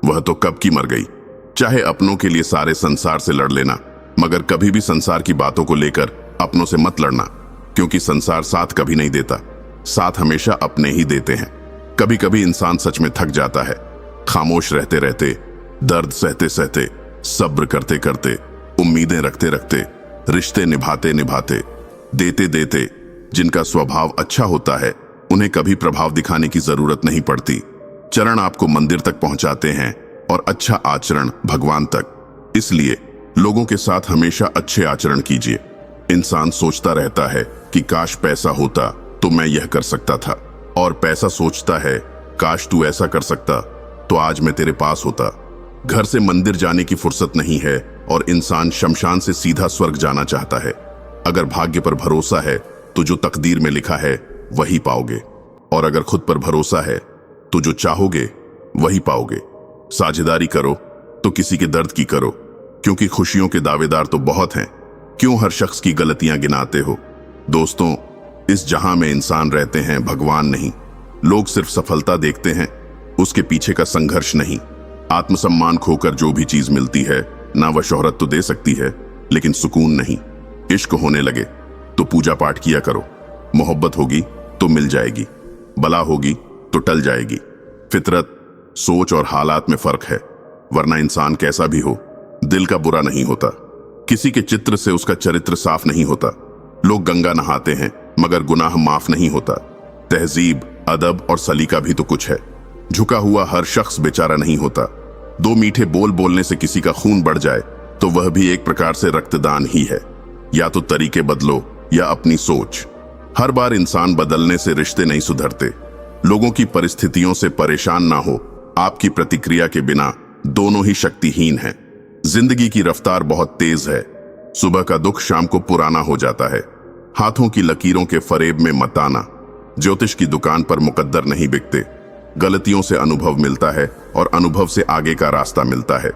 वह तो कब की मर गई। चाहे अपनों के लिए सारे संसार से लड़ लेना, मगर कभी भी संसार की बातों को लेकर अपनों से मत लड़ना, क्योंकि संसार साथ कभी नहीं देता, साथ हमेशा अपने ही देते हैं। कभी कभी इंसान सच में थक जाता है, खामोश रहते रहते, दर्द सहते सहते, सब्र करते करते, उम्मीदें रखते रखते, रिश्ते निभाते निभाते, देते देते। जिनका स्वभाव अच्छा होता है उन्हें कभी प्रभाव दिखाने की जरूरत नहीं पड़ती। चरण आपको मंदिर तक पहुंचाते हैं और अच्छा आचरण भगवान तक। इसलिए लोगों के साथ हमेशा अच्छे आचरण कीजिए। इंसान सोचता रहता है कि काश पैसा होता तो मैं यह कर सकता था, और पैसा सोचता है काश तू ऐसा कर सकता तो आज मैं तेरे पास होता। घर से मंदिर जाने की फुर्सत नहीं है और इंसान शमशान से सीधा स्वर्ग जाना चाहता है। अगर भाग्य पर भरोसा है तो जो तकदीर में लिखा है वही पाओगे, और अगर खुद पर भरोसा है तो जो चाहोगे वही पाओगे। साझेदारी करो तो किसी के दर्द की करो, क्योंकि खुशियों के दावेदार तो बहुत हैं। क्यों हर शख्स की गलतियां गिनाते हो। दोस्तों, इस जहां में इंसान रहते हैं, भगवान नहीं। लोग सिर्फ सफलता देखते हैं, उसके पीछे का संघर्ष नहीं। आत्मसम्मान खोकर जो भी चीज मिलती है ना, वह शोहरत तो दे सकती है लेकिन सुकून नहीं। इश्क होने लगे तो पूजा पाठ किया करो, मोहब्बत होगी तो मिल जाएगी, बला होगी तो टल जाएगी। फितरत, सोच और हालात में फर्क है, वरना इंसान कैसा भी हो दिल का बुरा नहीं होता। किसी के चित्र से उसका चरित्र साफ नहीं होता। लोग गंगा नहाते हैं मगर गुनाह माफ नहीं होता। तहजीब, अदब और सलीका भी तो कुछ है। झुका हुआ हर शख्स बेचारा नहीं होता। दो मीठे बोल बोलने से किसी का खून बढ़ जाए तो वह भी एक प्रकार से रक्तदान ही है। या तो तरीके बदलो या अपनी सोच। हर बार इंसान बदलने से रिश्ते नहीं सुधरते। लोगों की परिस्थितियों से परेशान ना हो, आपकी प्रतिक्रिया के बिना दोनों ही शक्तिहीन हैं। जिंदगी की रफ्तार बहुत तेज है। सुबह का दुख शाम को पुराना हो जाता है। हाथों की लकीरों के फरेब में मत आना। ज्योतिष की दुकान पर मुकद्दर नहीं बिकते। गलतियों से अनुभव मिलता है और अनुभव से आगे का रास्ता मिलता है।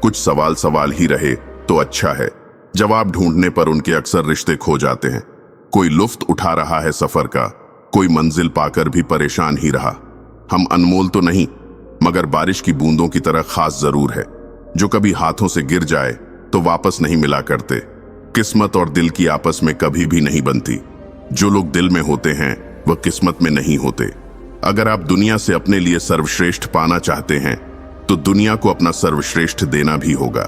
कुछ सवाल सवाल ही रहे तो अच्छा है, जवाब ढूंढने पर उनके अक्सर रिश्ते खो जाते हैं। कोई लुफ्त उठा रहा है सफर का, कोई मंजिल पाकर भी परेशान ही रहा। हम अनमोल तो नहीं, मगर बारिश की बूंदों की तरह खास जरूर है। जो कभी हाथों से गिर जाए तो वापस नहीं मिला करते। किस्मत और दिल की आपस में कभी भी नहीं बनती। जो लोग दिल में होते हैं वह किस्मत में नहीं होते। अगर आप दुनिया से अपने लिए सर्वश्रेष्ठ पाना चाहते हैं तो दुनिया को अपना सर्वश्रेष्ठ देना भी होगा।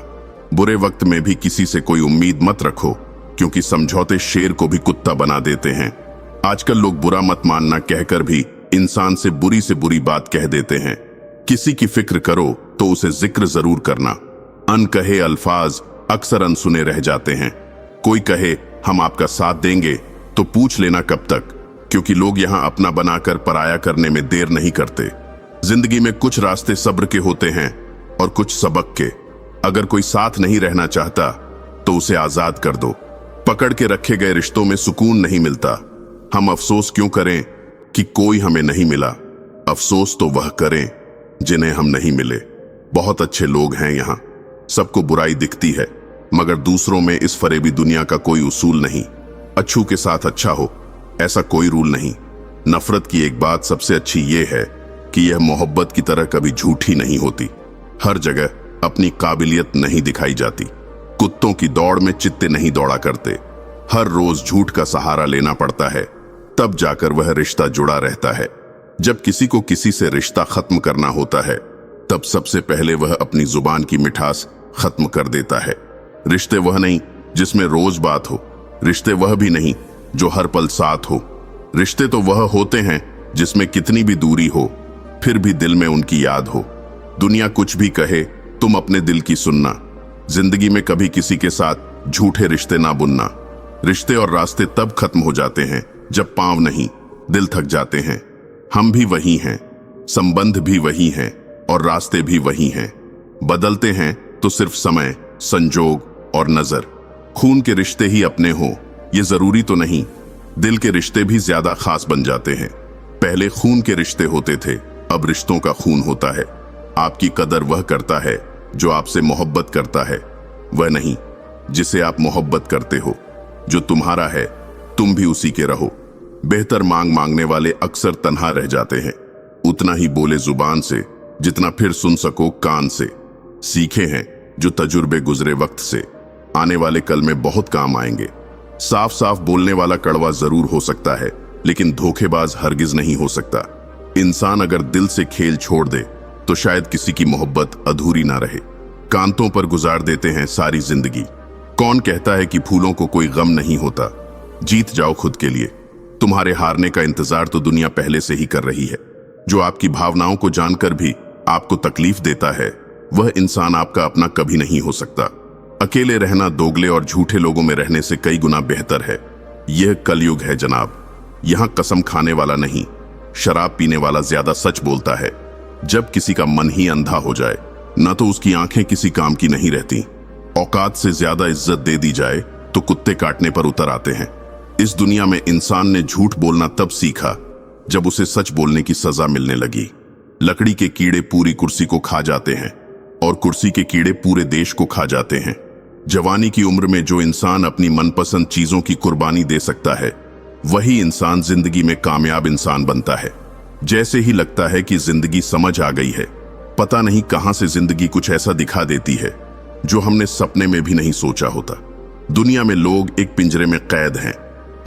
बुरे वक्त में भी किसी से कोई उम्मीद मत रखो, क्योंकि समझौते शेर को भी कुत्ता बना देते हैं। आजकल लोग बुरा मत मानना कहकर भी इंसान से बुरी बात कह देते हैं। किसी की फिक्र करो तो उसे जिक्र जरूर करना। अनकहे अल्फाज अक्सर अनसुने रह जाते हैं। कोई कहे हम आपका साथ देंगे तो पूछ लेना कब तक, क्योंकि लोग यहाँ अपना बनाकर पराया करने में देर नहीं करते। जिंदगी में कुछ रास्ते सब्र के होते हैं और कुछ सबक के। अगर कोई साथ नहीं रहना चाहता तो उसे आजाद कर दो। पकड़ के रखे गए रिश्तों में सुकून नहीं मिलता। हम अफसोस क्यों करें कि कोई हमें नहीं मिला। अफसोस तो वह करें जिन्हें हम नहीं मिले। बहुत अच्छे लोग हैं यहाँ, सबको बुराई दिखती है, मगर दूसरों में इस फरेबी दुनिया का कोई उसूल नहीं। अच्छू के साथ अच्छा हो, ऐसा कोई रूल नहीं। नफरत की एक बात सबसे अच्छी ये है कि यह मोहब्बत की तरह कभी झूठी नहीं होती। हर जगह अपनी काबिलियत नहीं दिखाई जाती। कुत्तों की दौड़ में चित्ते नहीं दौड़ा करते। हर रोज झूठ का सहारा लेना पड़ता है, तब जाकर वह रिश्ता जुड़ा रहता है। जब किसी को किसी से रिश्ता खत्म करना होता है, तब सबसे पहले वह अपनी जुबान की मिठास खत्म कर देता है। रिश्ते वह नहीं जिसमें रोज बात हो, रिश्ते वह भी नहीं जो हर पल साथ हो। रिश्ते तो वह होते हैं जिसमें कितनी भी दूरी हो, फिर भी दिल में उनकी याद हो। दुनिया कुछ भी कहे, तुम अपने दिल की सुनना। जिंदगी में कभी किसी के साथ झूठे रिश्ते ना बुनना। रिश्ते और रास्ते तब खत्म हो जाते हैं जब पांव नहीं, दिल थक जाते हैं। हम भी वही हैं, संबंध भी वही हैं और रास्ते भी वही हैं। बदलते हैं तो सिर्फ समय, संजोग और नजर। खून के रिश्ते ही अपने हो ये जरूरी तो नहीं। दिल के रिश्ते भी ज्यादा खास बन जाते हैं। पहले खून के रिश्ते होते थे, अब रिश्तों का खून होता है। आपकी कदर वह करता है जो आपसे मोहब्बत करता है, वह नहीं जिसे आप मोहब्बत करते हो। जो तुम्हारा है तुम भी उसी के रहो। बेहतर मांगने वाले अक्सर तन्हा रह जाते हैं। उतना ही बोले जुबान से जितना फिर सुन सको कान से। सीखे हैं जो तजुर्बे गुजरे वक्त से, आने वाले कल में बहुत काम आएंगे। साफ साफ बोलने वाला कड़वा जरूर हो सकता है, लेकिन धोखेबाज हरगिज नहीं हो सकता। इंसान अगर दिल से खेल छोड़ दे तो शायद किसी की मोहब्बत अधूरी ना रहे। कांतों पर गुजार देते हैं सारी जिंदगी। कौन कहता है कि फूलों को कोई गम नहीं होता। जीत जाओ खुद के लिए। तुम्हारे हारने का इंतजार तो दुनिया पहले से ही कर रही है। जो आपकी भावनाओं को जानकर भी आपको तकलीफ देता है, वह इंसान आपका अपना कभी नहीं हो सकता। अकेले रहना दोगले और झूठे लोगों में रहने से कई गुना बेहतर है। यह कलयुग है जनाब। यहां कसम खाने वाला नहीं, शराब पीने वाला ज्यादा सच बोलता है। जब किसी का मन ही अंधा हो जाए, न तो उसकी आंखें किसी काम की नहीं रहती। औकात से ज्यादा इज्जत दे दी जाए तो कुत्ते काटने पर उतर आते हैं। इस दुनिया में इंसान ने झूठ बोलना तब सीखा जब उसे सच बोलने की सजा मिलने लगी। लकड़ी के कीड़े पूरी कुर्सी को खा जाते हैं और कुर्सी के कीड़े पूरे देश को खा जाते हैं। जवानी की उम्र में जो इंसान अपनी मनपसंद चीजों की कुर्बानी दे सकता है, वही इंसान जिंदगी में कामयाब इंसान बनता है। जैसे ही लगता है कि जिंदगी समझ आ गई है, पता नहीं कहां से जिंदगी कुछ ऐसा दिखा देती है जो हमने सपने में भी नहीं सोचा होता। दुनिया में लोग एक पिंजरे में कैद हैं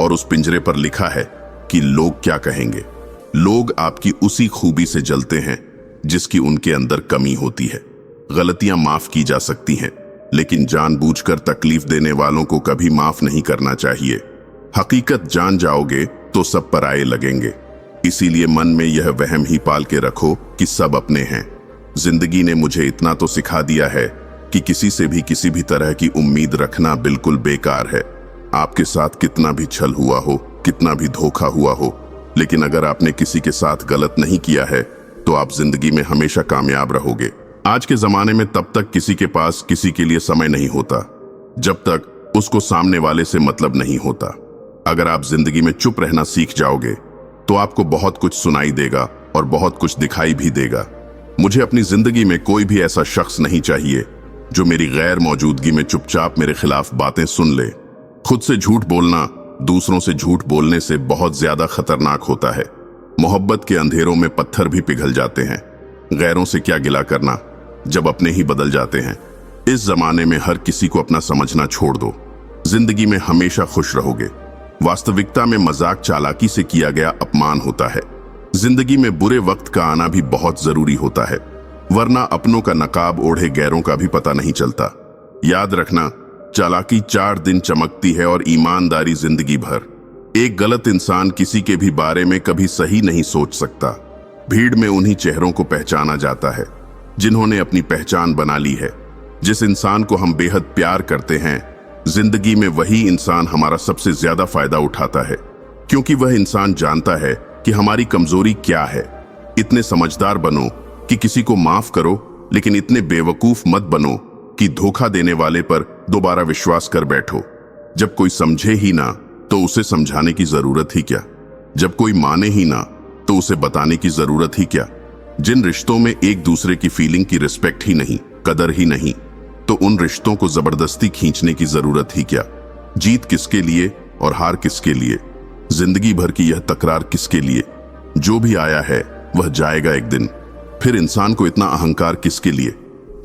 और उस पिंजरे पर लिखा है कि लोग क्या कहेंगे। लोग आपकी उसी खूबी से जलते हैं जिसकी उनके अंदर कमी होती है। गलतियां माफ की जा सकती हैं, लेकिन जानबूझकर तकलीफ देने वालों को कभी माफ नहीं करना चाहिए। हकीकत जान जाओगे तो सब पराये लगेंगे। इसीलिए मन में यह वहम ही पाल के रखो कि सब अपने हैं। जिंदगी ने मुझे इतना तो सिखा दिया है कि किसी से भी किसी भी तरह की उम्मीद रखना बिल्कुल बेकार है। आपके साथ कितना भी छल हुआ हो, कितना भी धोखा हुआ हो, लेकिन अगर आपने किसी के साथ गलत नहीं किया है तो आप जिंदगी में हमेशा कामयाब रहोगे। आज के जमाने में तब तक किसी के पास किसी के लिए समय नहीं होता जब तक उसको सामने वाले से मतलब नहीं होता। अगर आप जिंदगी में चुप रहना सीख जाओगे तो आपको बहुत कुछ सुनाई देगा और बहुत कुछ दिखाई भी देगा। मुझे अपनी जिंदगी में कोई भी ऐसा शख्स नहीं चाहिए जो मेरी गैर मौजूदगी में चुपचाप मेरे खिलाफ बातें सुन ले। खुद से झूठ बोलना दूसरों से झूठ बोलने से बहुत ज्यादा खतरनाक होता है। मोहब्बत के अंधेरों में पत्थर भी पिघल जाते हैं। गैरों से क्या गिला करना जब अपने ही बदल जाते हैं। इस जमाने में हर किसी को अपना समझना छोड़ दो। जिंदगी में हमेशा खुश रहोगे। वास्तविकता में मजाक चालाकी से किया गया अपमान होता है। जिंदगी में बुरे वक्त का आना भी बहुत जरूरी होता है, वरना अपनों का नकाब ओढ़े गैरों का भी पता नहीं चलता। याद रखना, चालाकी 4 दिन चमकती है और ईमानदारी जिंदगी भर। एक गलत इंसान किसी के भी बारे में कभी सही नहीं सोच सकता। भीड़ में उन्हीं चेहरों को पहचाना जाता है जिन्होंने अपनी पहचान बना ली है। जिस इंसान को हम बेहद प्यार करते हैं, जिंदगी में वही इंसान हमारा सबसे ज्यादा फायदा उठाता है, क्योंकि वह इंसान जानता है कि हमारी कमजोरी क्या है। इतने समझदार बनो कि किसी को माफ करो, लेकिन इतने बेवकूफ मत बनो कि धोखा देने वाले पर दोबारा विश्वास कर बैठो। जब कोई समझे ही ना तो उसे समझाने की जरूरत ही क्या। जब कोई माने ही ना तो उसे बताने की जरूरत ही क्या। जिन रिश्तों में एक दूसरे की फीलिंग की रिस्पेक्ट ही नहीं, कदर ही नहीं, तो उन रिश्तों को जबरदस्ती खींचने की जरूरत ही क्या। जीत किसके लिए और हार किसके लिए। जिंदगी भर की यह तकरार किसके लिए। जो भी आया है वह जाएगा एक दिन। फिर इंसान को इतना अहंकार किसके लिए।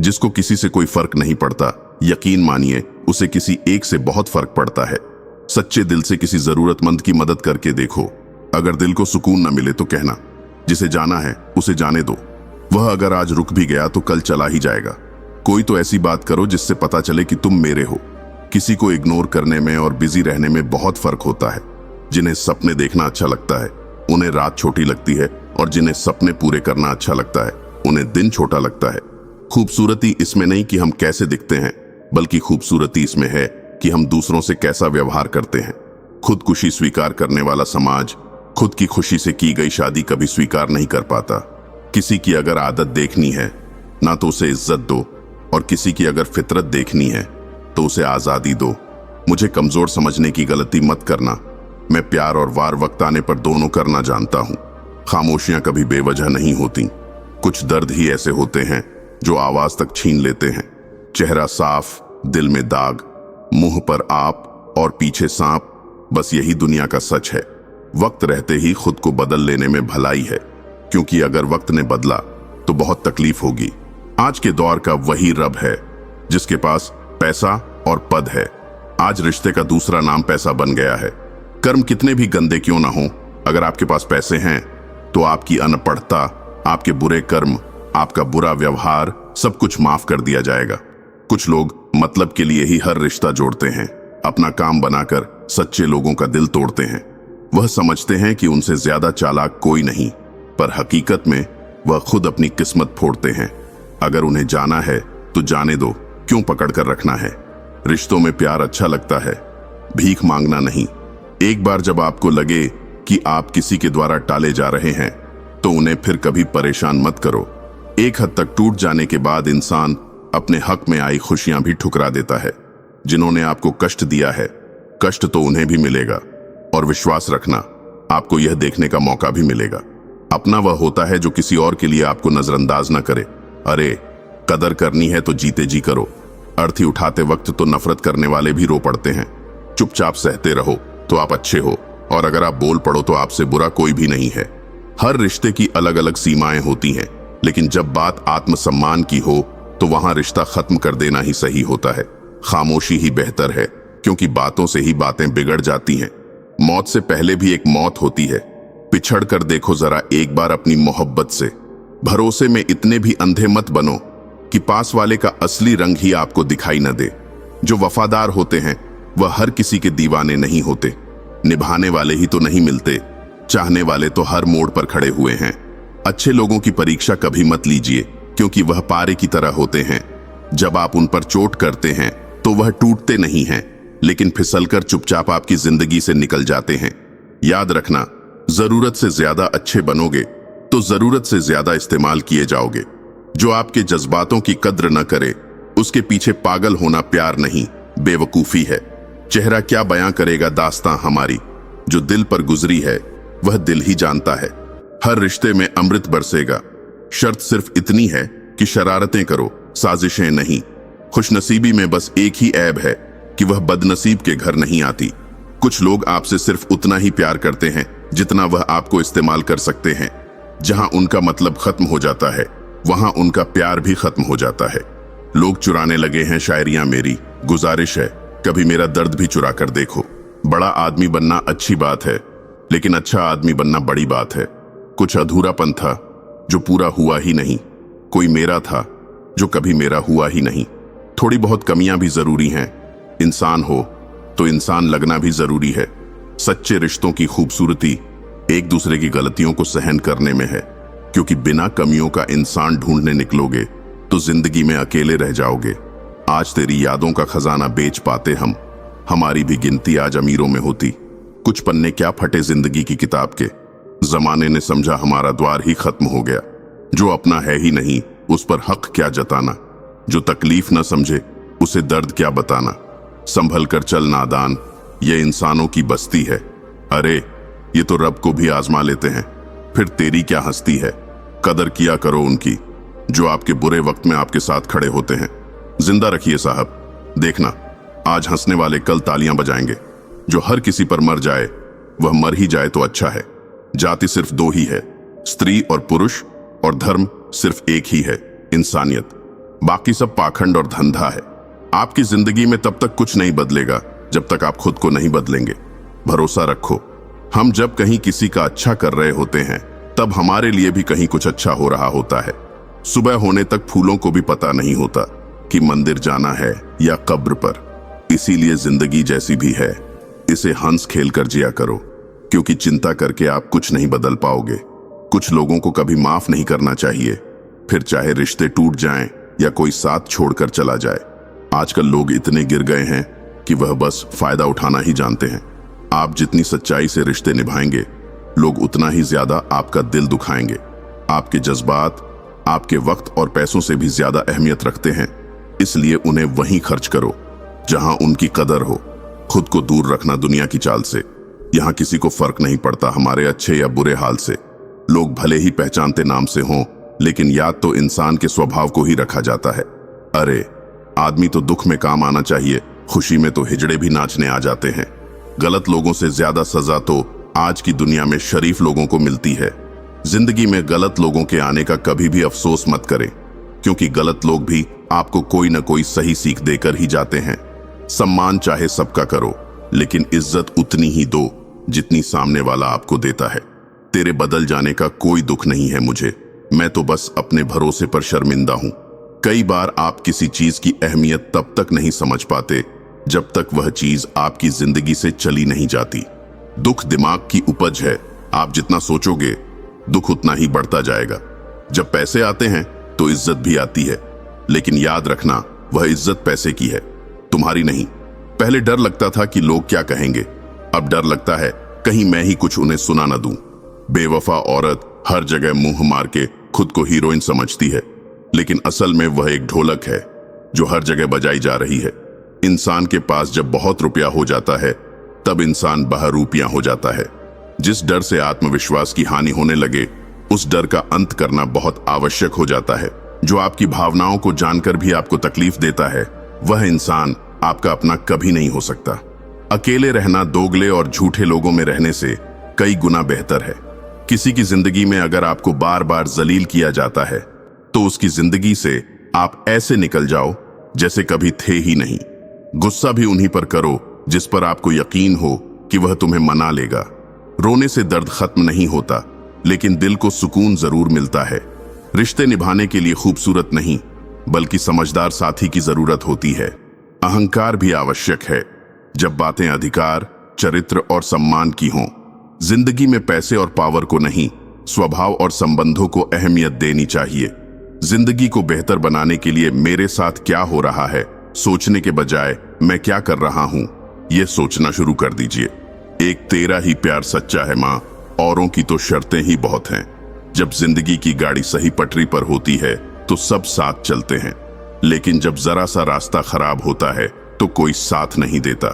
जिसको किसी से कोई फर्क नहीं पड़ता, यकीन मानिए उसे किसी एक से बहुत फर्क पड़ता है। सच्चे दिल से किसी जरूरतमंद की मदद करके देखो, अगर दिल को सुकून न मिले तो कहना, जिसे जाना है उसे जाने दो। वह अगर आज रुक भी गया तो कल चला ही जाएगा। कोई तो ऐसी बात करो जिससे पता चले कि तुम मेरे हो। किसी को इग्नोर करने में और बिजी रहने में बहुत फर्क होता है। जिन्हें सपने देखना अच्छा लगता है उन्हें रात छोटी लगती है, और जिन्हें सपने पूरे करना अच्छा लगता है उन्हें दिन छोटा लगता है। खूबसूरती इसमें नहीं कि हम कैसे दिखते हैं, बल्कि खूबसूरती इसमें है कि हम दूसरों से कैसा व्यवहार करते हैं। खुदकुशी स्वीकार करने वाला समाज खुद की खुशी से की गई शादी कभी स्वीकार नहीं कर पाता। किसी की अगर आदत देखनी है ना तो उसे इज्जत दो, और किसी की अगर फितरत देखनी है तो उसे आजादी दो। मुझे कमजोर समझने की गलती मत करना। मैं प्यार और वार वक्त आने पर दोनों करना जानता हूं। खामोशियां कभी बेवजह नहीं होती। कुछ दर्द ही ऐसे होते हैं जो आवाज तक छीन लेते हैं। चेहरा साफ, दिल में दाग, मुंह पर आप और पीछे सांप, बस यही दुनिया का सच है। वक्त रहते ही खुद को बदल लेने में भलाई है, क्योंकि अगर वक्त ने बदला तो बहुत तकलीफ होगी। आज के दौर का वही रब है जिसके पास पैसा और पद है। आज रिश्ते का दूसरा नाम पैसा बन गया है। कर्म कितने भी गंदे क्यों ना हो, अगर आपके पास पैसे हैं तो आपकी अनपढ़ता, आपके बुरे कर्म, आपका बुरा व्यवहार, सब कुछ माफ कर दिया जाएगा। कुछ लोग मतलब के लिए ही हर रिश्ता जोड़ते हैं, अपना काम बनाकर सच्चे लोगों का दिल तोड़ते हैं। वह समझते हैं कि उनसे ज्यादा चालाक कोई नहीं, पर हकीकत में वह खुद अपनी किस्मत फोड़ते हैं। अगर उन्हें जाना है तो जाने दो, क्यों पकड़ कर रखना है। रिश्तों में प्यार अच्छा लगता है, भीख मांगना नहीं। एक बार जब आपको लगे कि आप किसी के द्वारा टाले जा रहे हैं तो उन्हें फिर कभी परेशान मत करो। एक हद तक टूट जाने के बाद इंसान अपने हक में आई खुशियां भी ठुकरा देता है। जिन्होंने आपको कष्ट दिया है, कष्ट तो उन्हें भी मिलेगा, और विश्वास रखना, आपको यह देखने का मौका भी मिलेगा। अपना वह होता है जो किसी और के लिए आपको नजरअंदाज न करे। अरे, कदर करनी है तो जीते जी करो। अर्थी उठाते वक्त तो नफरत करने वाले भी रो पड़ते हैं। चुपचाप सहते रहो तो आप अच्छे हो, और अगर आप बोल पड़ो तो आपसे बुरा कोई भी नहीं है। हर रिश्ते की अलग अलग सीमाएं होती हैं, लेकिन जब बात आत्मसम्मान की हो तो वहां रिश्ता खत्म कर देना ही सही होता है। खामोशी ही बेहतर है, क्योंकि बातों से ही बातें बिगड़ जाती हैं। मौत से पहले भी एक मौत होती है। पिछड़ कर देखो जरा एक बार अपनी मोहब्बत से। भरोसे में इतने भी अंधे मत बनो कि पास वाले का असली रंग ही आपको दिखाई न दे। जो वफादार होते हैं वह हर किसी के दीवाने नहीं होते। निभाने वाले ही तो नहीं मिलते, चाहने वाले तो हर मोड़ पर खड़े हुए हैं। अच्छे लोगों की परीक्षा कभी मत लीजिए, क्योंकि वह पारे की तरह होते हैं। जब आप उन पर चोट करते हैं तो वह टूटते नहीं हैं, लेकिन फिसलकर चुपचाप आपकी जिंदगी से निकल जाते हैं। याद रखना, जरूरत से ज्यादा अच्छे बनोगे तो जरूरत से ज्यादा इस्तेमाल किए जाओगे। जो आपके जज्बातों की कद्र न करे उसके पीछे पागल होना प्यार नहीं, बेवकूफी है। चेहरा क्या बयां करेगा दास्तां हमारी, जो दिल पर गुजरी है वह दिल ही जानता है। हर रिश्ते में अमृत बरसेगा, शर्त सिर्फ इतनी है कि शरारतें करो, साजिशें नहीं। खुशनसीबी में बस एक ही ऐब है कि वह बदनसीब के घर नहीं आती। कुछ लोग आपसे सिर्फ उतना ही प्यार करते हैं जितना वह आपको इस्तेमाल कर सकते हैं। जहां उनका मतलब खत्म हो जाता है वहां उनका प्यार भी खत्म हो जाता है। लोग चुराने लगे हैं शायरियां मेरी, गुजारिश है कभी मेरा दर्द भी चुरा कर देखो। बड़ा आदमी बनना अच्छी बात है, लेकिन अच्छा आदमी बनना बड़ी बात है। कुछ अधूरापन था जो पूरा हुआ ही नहीं, कोई मेरा था जो कभी मेरा हुआ ही नहीं। थोड़ी बहुत कमियां भी जरूरी हैं। इंसान हो तो इंसान लगना भी जरूरी है। सच्चे रिश्तों की खूबसूरती एक दूसरे की गलतियों को सहन करने में है, क्योंकि बिना कमियों का इंसान ढूंढने निकलोगे तो जिंदगी में अकेले रह जाओगे। आज तेरी यादों का खजाना बेच पाते हम, हमारी भी गिनती आज अमीरों में होती। कुछ पन्ने क्या फटे जिंदगी की किताब के, जमाने ने समझा हमारा द्वार ही खत्म हो गया। जो अपना है ही नहीं उस पर हक क्या जताना, जो तकलीफ न समझे उसे दर्द क्या बताना। संभल कर चल नादान, ये इंसानों की बस्ती है। अरे ये तो रब को भी आजमा लेते हैं, फिर तेरी क्या हस्ती है। कदर किया करो उनकी जो आपके बुरे वक्त में आपके साथ खड़े होते हैं। जिंदा रखिए साहब, देखना आज हंसने वाले कल तालियां बजाएंगे। जो हर किसी पर मर जाए वह मर ही जाए तो अच्छा है। जाति सिर्फ दो ही है, स्त्री और पुरुष, और धर्म सिर्फ एक ही है, इंसानियत। बाकी सब पाखंड और धंधा है। आपकी जिंदगी में तब तक कुछ नहीं बदलेगा जब तक आप खुद को नहीं बदलेंगे। भरोसा रखो, हम जब कहीं किसी का अच्छा कर रहे होते हैं तब हमारे लिए भी कहीं कुछ अच्छा हो रहा होता है। सुबह होने तक फूलों को भी पता नहीं होता कि मंदिर जाना है या कब्र पर। इसीलिए जिंदगी जैसी भी है, इसे हंस खेल कर जिया करो, क्योंकि चिंता करके आप कुछ नहीं बदल पाओगे। कुछ लोगों को कभी माफ नहीं करना चाहिए, फिर चाहे रिश्ते टूट जाएं या कोई साथ छोड़कर चला जाए। आजकल लोग इतने गिर गए हैं कि वह बस फायदा उठाना ही जानते हैं। आप जितनी सच्चाई से रिश्ते निभाएंगे, लोग उतना ही ज्यादा आपका दिल दुखाएंगे। आपके जज्बात आपके वक्त और पैसों से भी ज्यादा अहमियत रखते हैं, इसलिए उन्हें वहीं खर्च करो जहां उनकी कदर हो। खुद को दूर रखना दुनिया की चाल से। यहाँ किसी को फर्क नहीं पड़ता हमारे अच्छे या बुरे हाल से। लोग भले ही पहचानते नाम से हों, लेकिन याद तो इंसान के स्वभाव को ही रखा जाता है। अरे, आदमी तो दुख में काम आना चाहिए, खुशी में तो हिजड़े भी नाचने आ जाते हैं। गलत लोगों से ज्यादा सजा तो आज की दुनिया में शरीफ लोगों को मिलती है। जिंदगी में गलत लोगों के आने का कभी भी अफसोस मत करें, क्योंकि गलत लोग भी आपको कोई न कोई सही सीख देकर ही जाते हैं। सम्मान चाहे सबका करो, लेकिन इज्जत उतनी ही दो जितनी सामने वाला आपको देता है। तेरे बदल जाने का कोई दुख नहीं है मुझे, मैं तो बस अपने भरोसे पर शर्मिंदा हूं। कई बार आप किसी चीज की अहमियत तब तक नहीं समझ पाते जब तक वह चीज आपकी जिंदगी से चली नहीं जाती। दुख दिमाग की उपज है, आप जितना सोचोगे दुख उतना ही बढ़ता जाएगा। जब पैसे आते हैं तो इज्जत भी आती है, लेकिन याद रखना वह इज्जत पैसे की है, तुम्हारी नहीं। पहले डर लगता था कि लोग क्या कहेंगे, अब डर लगता है कहीं मैं ही कुछ उन्हें सुना न दूं। बेवफा औरत हर जगह मुंह मार के खुद को हीरोइन समझती है, लेकिन असल में वह एक ढोलक है जो हर जगह बजाई जा रही है। इंसान के पास जब बहुत रुपया हो जाता है तब इंसान बहरूपियां हो जाता है। जिस डर से आत्मविश्वास की हानि होने लगे, उस डर का अंत करना बहुत आवश्यक हो जाता है। जो आपकी भावनाओं को जानकर भी आपको तकलीफ देता है, वह इंसान आपका अपना कभी नहीं हो सकता। अकेले रहना दोगले और झूठे लोगों में रहने से कई गुना बेहतर है। किसी की जिंदगी में अगर आपको बार बार जलील किया जाता है, तो उसकी जिंदगी से आप ऐसे निकल जाओ जैसे कभी थे ही नहीं। गुस्सा भी उन्हीं पर करो जिस पर आपको यकीन हो कि वह तुम्हें मना लेगा। रोने से दर्द खत्म नहीं होता, लेकिन दिल को सुकून जरूर मिलता है। रिश्ते निभाने के लिए खूबसूरत नहीं, बल्कि समझदार साथी की जरूरत होती है। अहंकार भी आवश्यक है जब बातें अधिकार, चरित्र और सम्मान की हों। जिंदगी में पैसे और पावर को नहीं, स्वभाव और संबंधों को अहमियत देनी चाहिए। जिंदगी को बेहतर बनाने के लिए मेरे साथ क्या हो रहा है सोचने के बजाय मैं क्या कर रहा हूं, यह सोचना शुरू कर दीजिए। एक तेरा ही प्यार सच्चा है माँ, औरों की तो शर्तें ही बहुत हैं। जब जिंदगी की गाड़ी सही पटरी पर होती है तो सब साथ चलते हैं, लेकिन जब जरा सा रास्ता खराब होता है तो कोई साथ नहीं देता।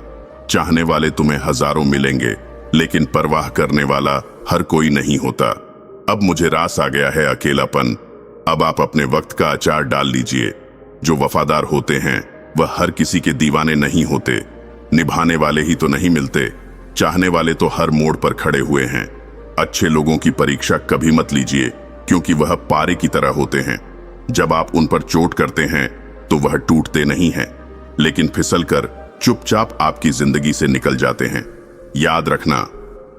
चाहने वाले तुम्हें हजारों मिलेंगे, लेकिन परवाह करने वाला हर कोई नहीं होता। अब मुझे रास आ गया है अकेलापन। अब आप अपने वक्त का अचार डाल लीजिए। जो वफादार होते हैं वह हर किसी के दीवाने नहीं होते। निभाने वाले ही तो नहीं मिलते, चाहने वाले तो हर मोड़ पर खड़े हुए हैं। अच्छे लोगों की परीक्षा कभी मत लीजिए, क्योंकि वह पारे की तरह होते हैं। जब आप उन पर चोट करते हैं तो वह टूटते नहीं हैं, लेकिन फिसलकर चुपचाप आपकी जिंदगी से निकल जाते हैं। याद रखना,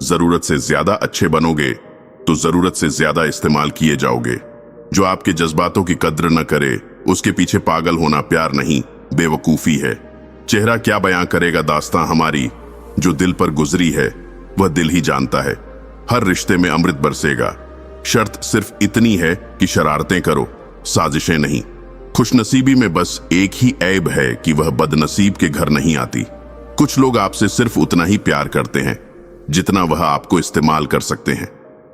जरूरत से ज्यादा अच्छे बनोगे तो जरूरत से ज्यादा इस्तेमाल किए जाओगे। जो आपके जज्बातों की कद्र न करे, उसके पीछे पागल होना प्यार नहीं, बेवकूफी है। चेहरा क्या बयां करेगा दास्तां हमारी, जो दिल पर गुजरी है वह दिल ही जानता है। हर रिश्ते में अमृत बरसेगा, शर्त सिर्फ इतनी है कि शरारतें करो, साजिशें नहीं। खुशनसीबी में बस एक ही ऐब है कि वह बदनसीब के घर नहीं आती। कुछ लोग आपसे सिर्फ उतना ही प्यार करते हैं जितना वह आपको इस्तेमाल कर सकते हैं।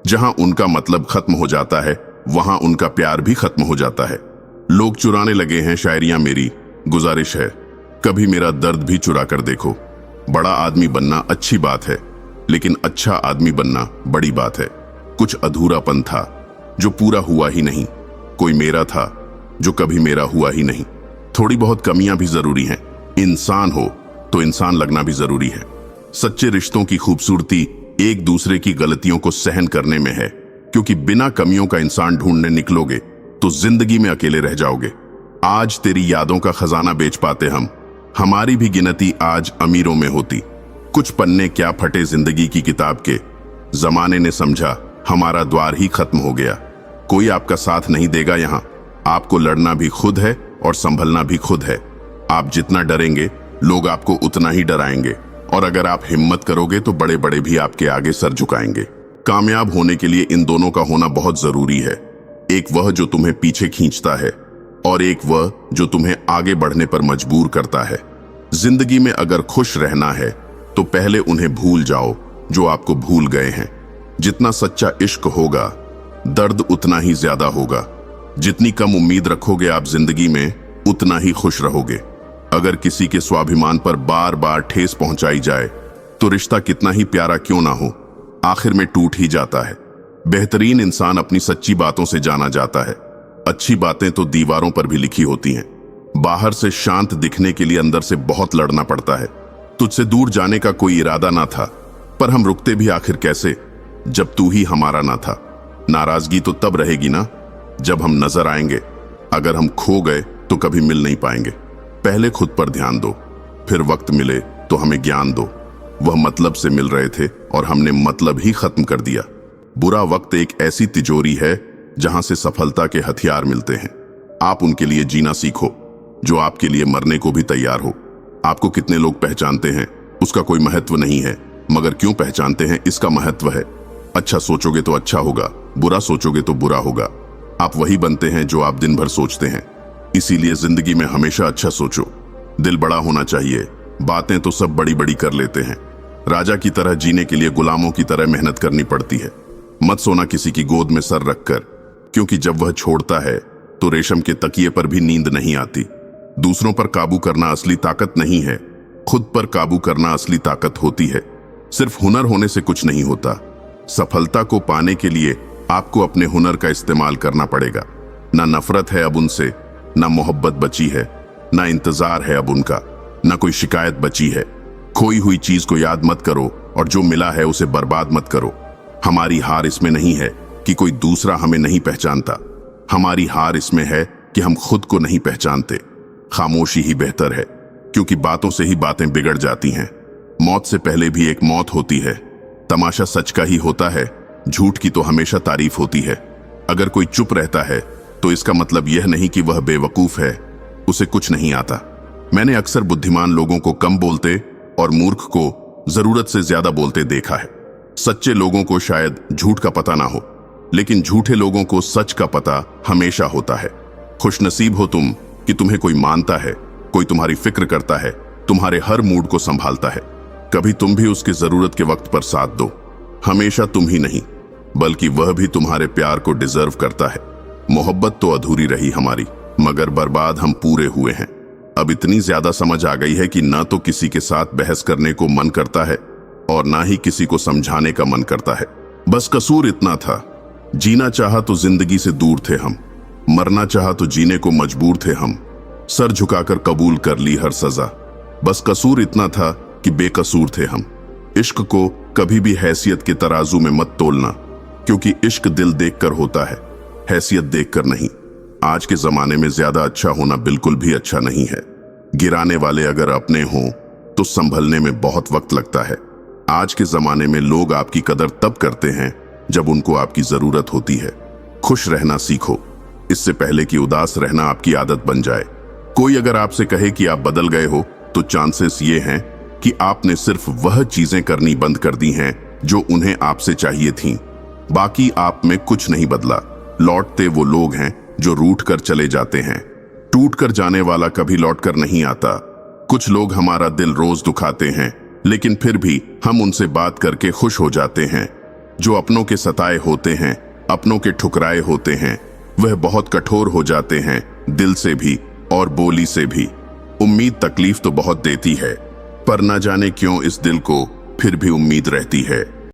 जहां उनका मतलब खत्म हो जाता है, वहां उनका प्यार भी खत्म हो जाता है। लोग चुराने लगे हैं शायरियां मेरी, गुजारिश है कभी मेरा दर्द भी चुरा कर देखो। बड़ा आदमी बनना अच्छी बात है, लेकिन अच्छा आदमी बनना बड़ी बात है। कुछ अधूरापन था जो पूरा हुआ ही नहीं, कोई मेरा था जो कभी मेरा हुआ ही नहीं। थोड़ी बहुत कमियां भी जरूरी हैं, इंसान हो तो इंसान लगना भी जरूरी है। सच्चे रिश्तों की खूबसूरती एक दूसरे की गलतियों को सहन करने में है, क्योंकि बिना कमियों का इंसान ढूंढने निकलोगे तो जिंदगी में अकेले रह जाओगे। आज तेरी यादों का खजाना बेच पाते हम, हमारी भी गिनती आज अमीरों में होती। कुछ पन्ने क्या फटे जिंदगी की किताब के, जमाने ने समझा हमारा द्वार ही खत्म हो गया। कोई आपका साथ नहीं देगा यहाँ। आपको लड़ना भी खुद है और संभलना भी खुद है। आप जितना डरेंगे लोग आपको उतना ही डराएंगे, और अगर आप हिम्मत करोगे तो बड़े बड़े भी आपके आगे सर झुकाएंगे। कामयाब होने के लिए इन दोनों का होना बहुत जरूरी है। एक वह जो तुम्हें पीछे खींचता है और एक वह जो तुम्हें आगे बढ़ने पर मजबूर करता है। जिंदगी में अगर खुश रहना है तो पहले उन्हें भूल जाओ जो आपको भूल गए हैं। जितना सच्चा इश्क होगा दर्द उतना ही ज्यादा होगा। जितनी कम उम्मीद रखोगे आप जिंदगी में उतना ही खुश रहोगे। अगर किसी के स्वाभिमान पर बार बार ठेस पहुंचाई जाए तो रिश्ता कितना ही प्यारा क्यों ना हो, आखिर में टूट ही जाता है। बेहतरीन इंसान अपनी सच्ची बातों से जाना जाता है। अच्छी बातें तो दीवारों पर भी लिखी होती हैं। बाहर से शांत दिखने के लिए अंदर से बहुत लड़ना पड़ता है। तुझसे दूर जाने का कोई इरादा ना था, पर हम रुकते भी आखिर कैसे जब तू ही हमारा ना था। नाराजगी तो तब रहेगी ना जब हम नजर आएंगे। अगर हम खो गए तो कभी मिल नहीं पाएंगे। पहले खुद पर ध्यान दो, फिर वक्त मिले तो हमें ज्ञान दो। वह मतलब से मिल रहे थे और हमने मतलब ही खत्म कर दिया। बुरा वक्त एक ऐसी तिजोरी है जहां से सफलता के हथियार मिलते हैं। आप उनके लिए जीना सीखो जो आपके लिए मरने को भी तैयार हो। आपको कितने लोग पहचानते हैं उसका कोई महत्व नहीं है, मगर क्यों पहचानते हैं इसका महत्व है। अच्छा सोचोगे तो अच्छा होगा, बुरा सोचोगे तो बुरा होगा। आप वही बनते हैं जो आप दिन भर सोचते हैं। इसीलिए जिंदगी में हमेशा अच्छा सोचो। दिल बड़ा होना चाहिए। बातें तो सब बड़ी बड़ी कर लेते हैं। राजा की तरह जीने के लिए गुलामों की तरह मेहनत करनी पड़ती है। मत सोना किसी की गोद में सर रखकर, क्योंकि जब वह छोड़ता है तो रेशम के तकिए पर भी नींद नहीं आती। दूसरों पर काबू करना असली ताकत नहीं है, खुद पर काबू करना असली ताकत होती है। सिर्फ हुनर होने से कुछ नहीं होता। सफलता को पाने के लिए आपको अपने हुनर का इस्तेमाल करना पड़ेगा। ना नफरत है अब उनसे, ना मोहब्बत बची है, ना इंतजार है अब उनका, ना कोई शिकायत बची है। खोई हुई चीज को याद मत करो और जो मिला है उसे बर्बाद मत करो। हमारी हार इसमें नहीं है कि कोई दूसरा हमें नहीं पहचानता। हमारी हार इसमें है कि हम खुद को नहीं पहचानते। खामोशी ही बेहतर है, क्योंकि बातों से ही बातें बिगड़ जाती हैं। मौत से पहले भी एक मौत होती है। तमाशा सच का ही होता है, झूठ की तो हमेशा तारीफ होती है। अगर कोई चुप रहता है तो इसका मतलब यह नहीं कि वह बेवकूफ है, उसे कुछ नहीं आता। मैंने अक्सर बुद्धिमान लोगों को कम बोलते और मूर्ख को जरूरत से ज्यादा बोलते देखा है। सच्चे लोगों को शायद झूठ का पता ना हो, लेकिन झूठे लोगों को सच का पता हमेशा होता है। खुशनसीब हो तुम कि तुम्हें कोई मानता है, कोई तुम्हारी फिक्र करता है, तुम्हारे हर मूड को संभालता है। कभी तुम भी उसकी जरूरत के वक्त पर साथ दो। हमेशा तुम ही नहीं, बल्कि वह भी तुम्हारे प्यार को डिजर्व करता है। मोहब्बत तो अधूरी रही हमारी, मगर बर्बाद हम पूरे हुए हैं। अब इतनी ज्यादा समझ आ गई है कि ना तो किसी के साथ बहस करने को मन करता है और ना ही किसी को समझाने का मन करता है। बस कसूर इतना था, जीना चाहा तो जिंदगी से दूर थे हम, मरना चाहा तो जीने को मजबूर थे हम। सर झुकाकर कबूल कर ली हर सजा। बस कसूर इतना था कि बेकसूर थे हम। इश्क को कभी भी हैसियत के तराजू में मत तोलना, क्योंकि इश्क दिल देखकर होता है, हैसियत देखकर नहीं। आज के जमाने में ज्यादा अच्छा होना बिल्कुल भी अच्छा नहीं है। गिराने वाले अगर अपने हों तो संभलने में बहुत वक्त लगता है। आज के जमाने में लोग आपकी कदर तब करते हैं जब उनको आपकी जरूरत होती है। खुश रहना सीखो, इससे पहले कि उदास रहना आपकी आदत बन जाए। कोई अगर आपसे कहे कि आप बदल गए हो तो चांसेस ये हैं कि आपने सिर्फ वह चीजें करनी बंद कर दी हैं जो उन्हें आपसे चाहिए थीं। बाकी आप में कुछ नहीं बदला। लौटते वो लोग हैं जो रूठ कर चले जाते हैं। टूट कर जाने वाला कभी लौट कर नहीं आता। कुछ लोग हमारा दिल रोज दुखाते हैं, लेकिन फिर भी हम उनसे बात करके खुश हो जाते हैं। जो अपनों के सताए होते हैं, अपनों के ठुकराए होते हैं, वह बहुत कठोर हो जाते हैं, दिल से भी और बोली से भी। उम्मीद तकलीफ तो बहुत देती है, पर न जाने क्यों इस दिल को फिर भी उम्मीद रहती है।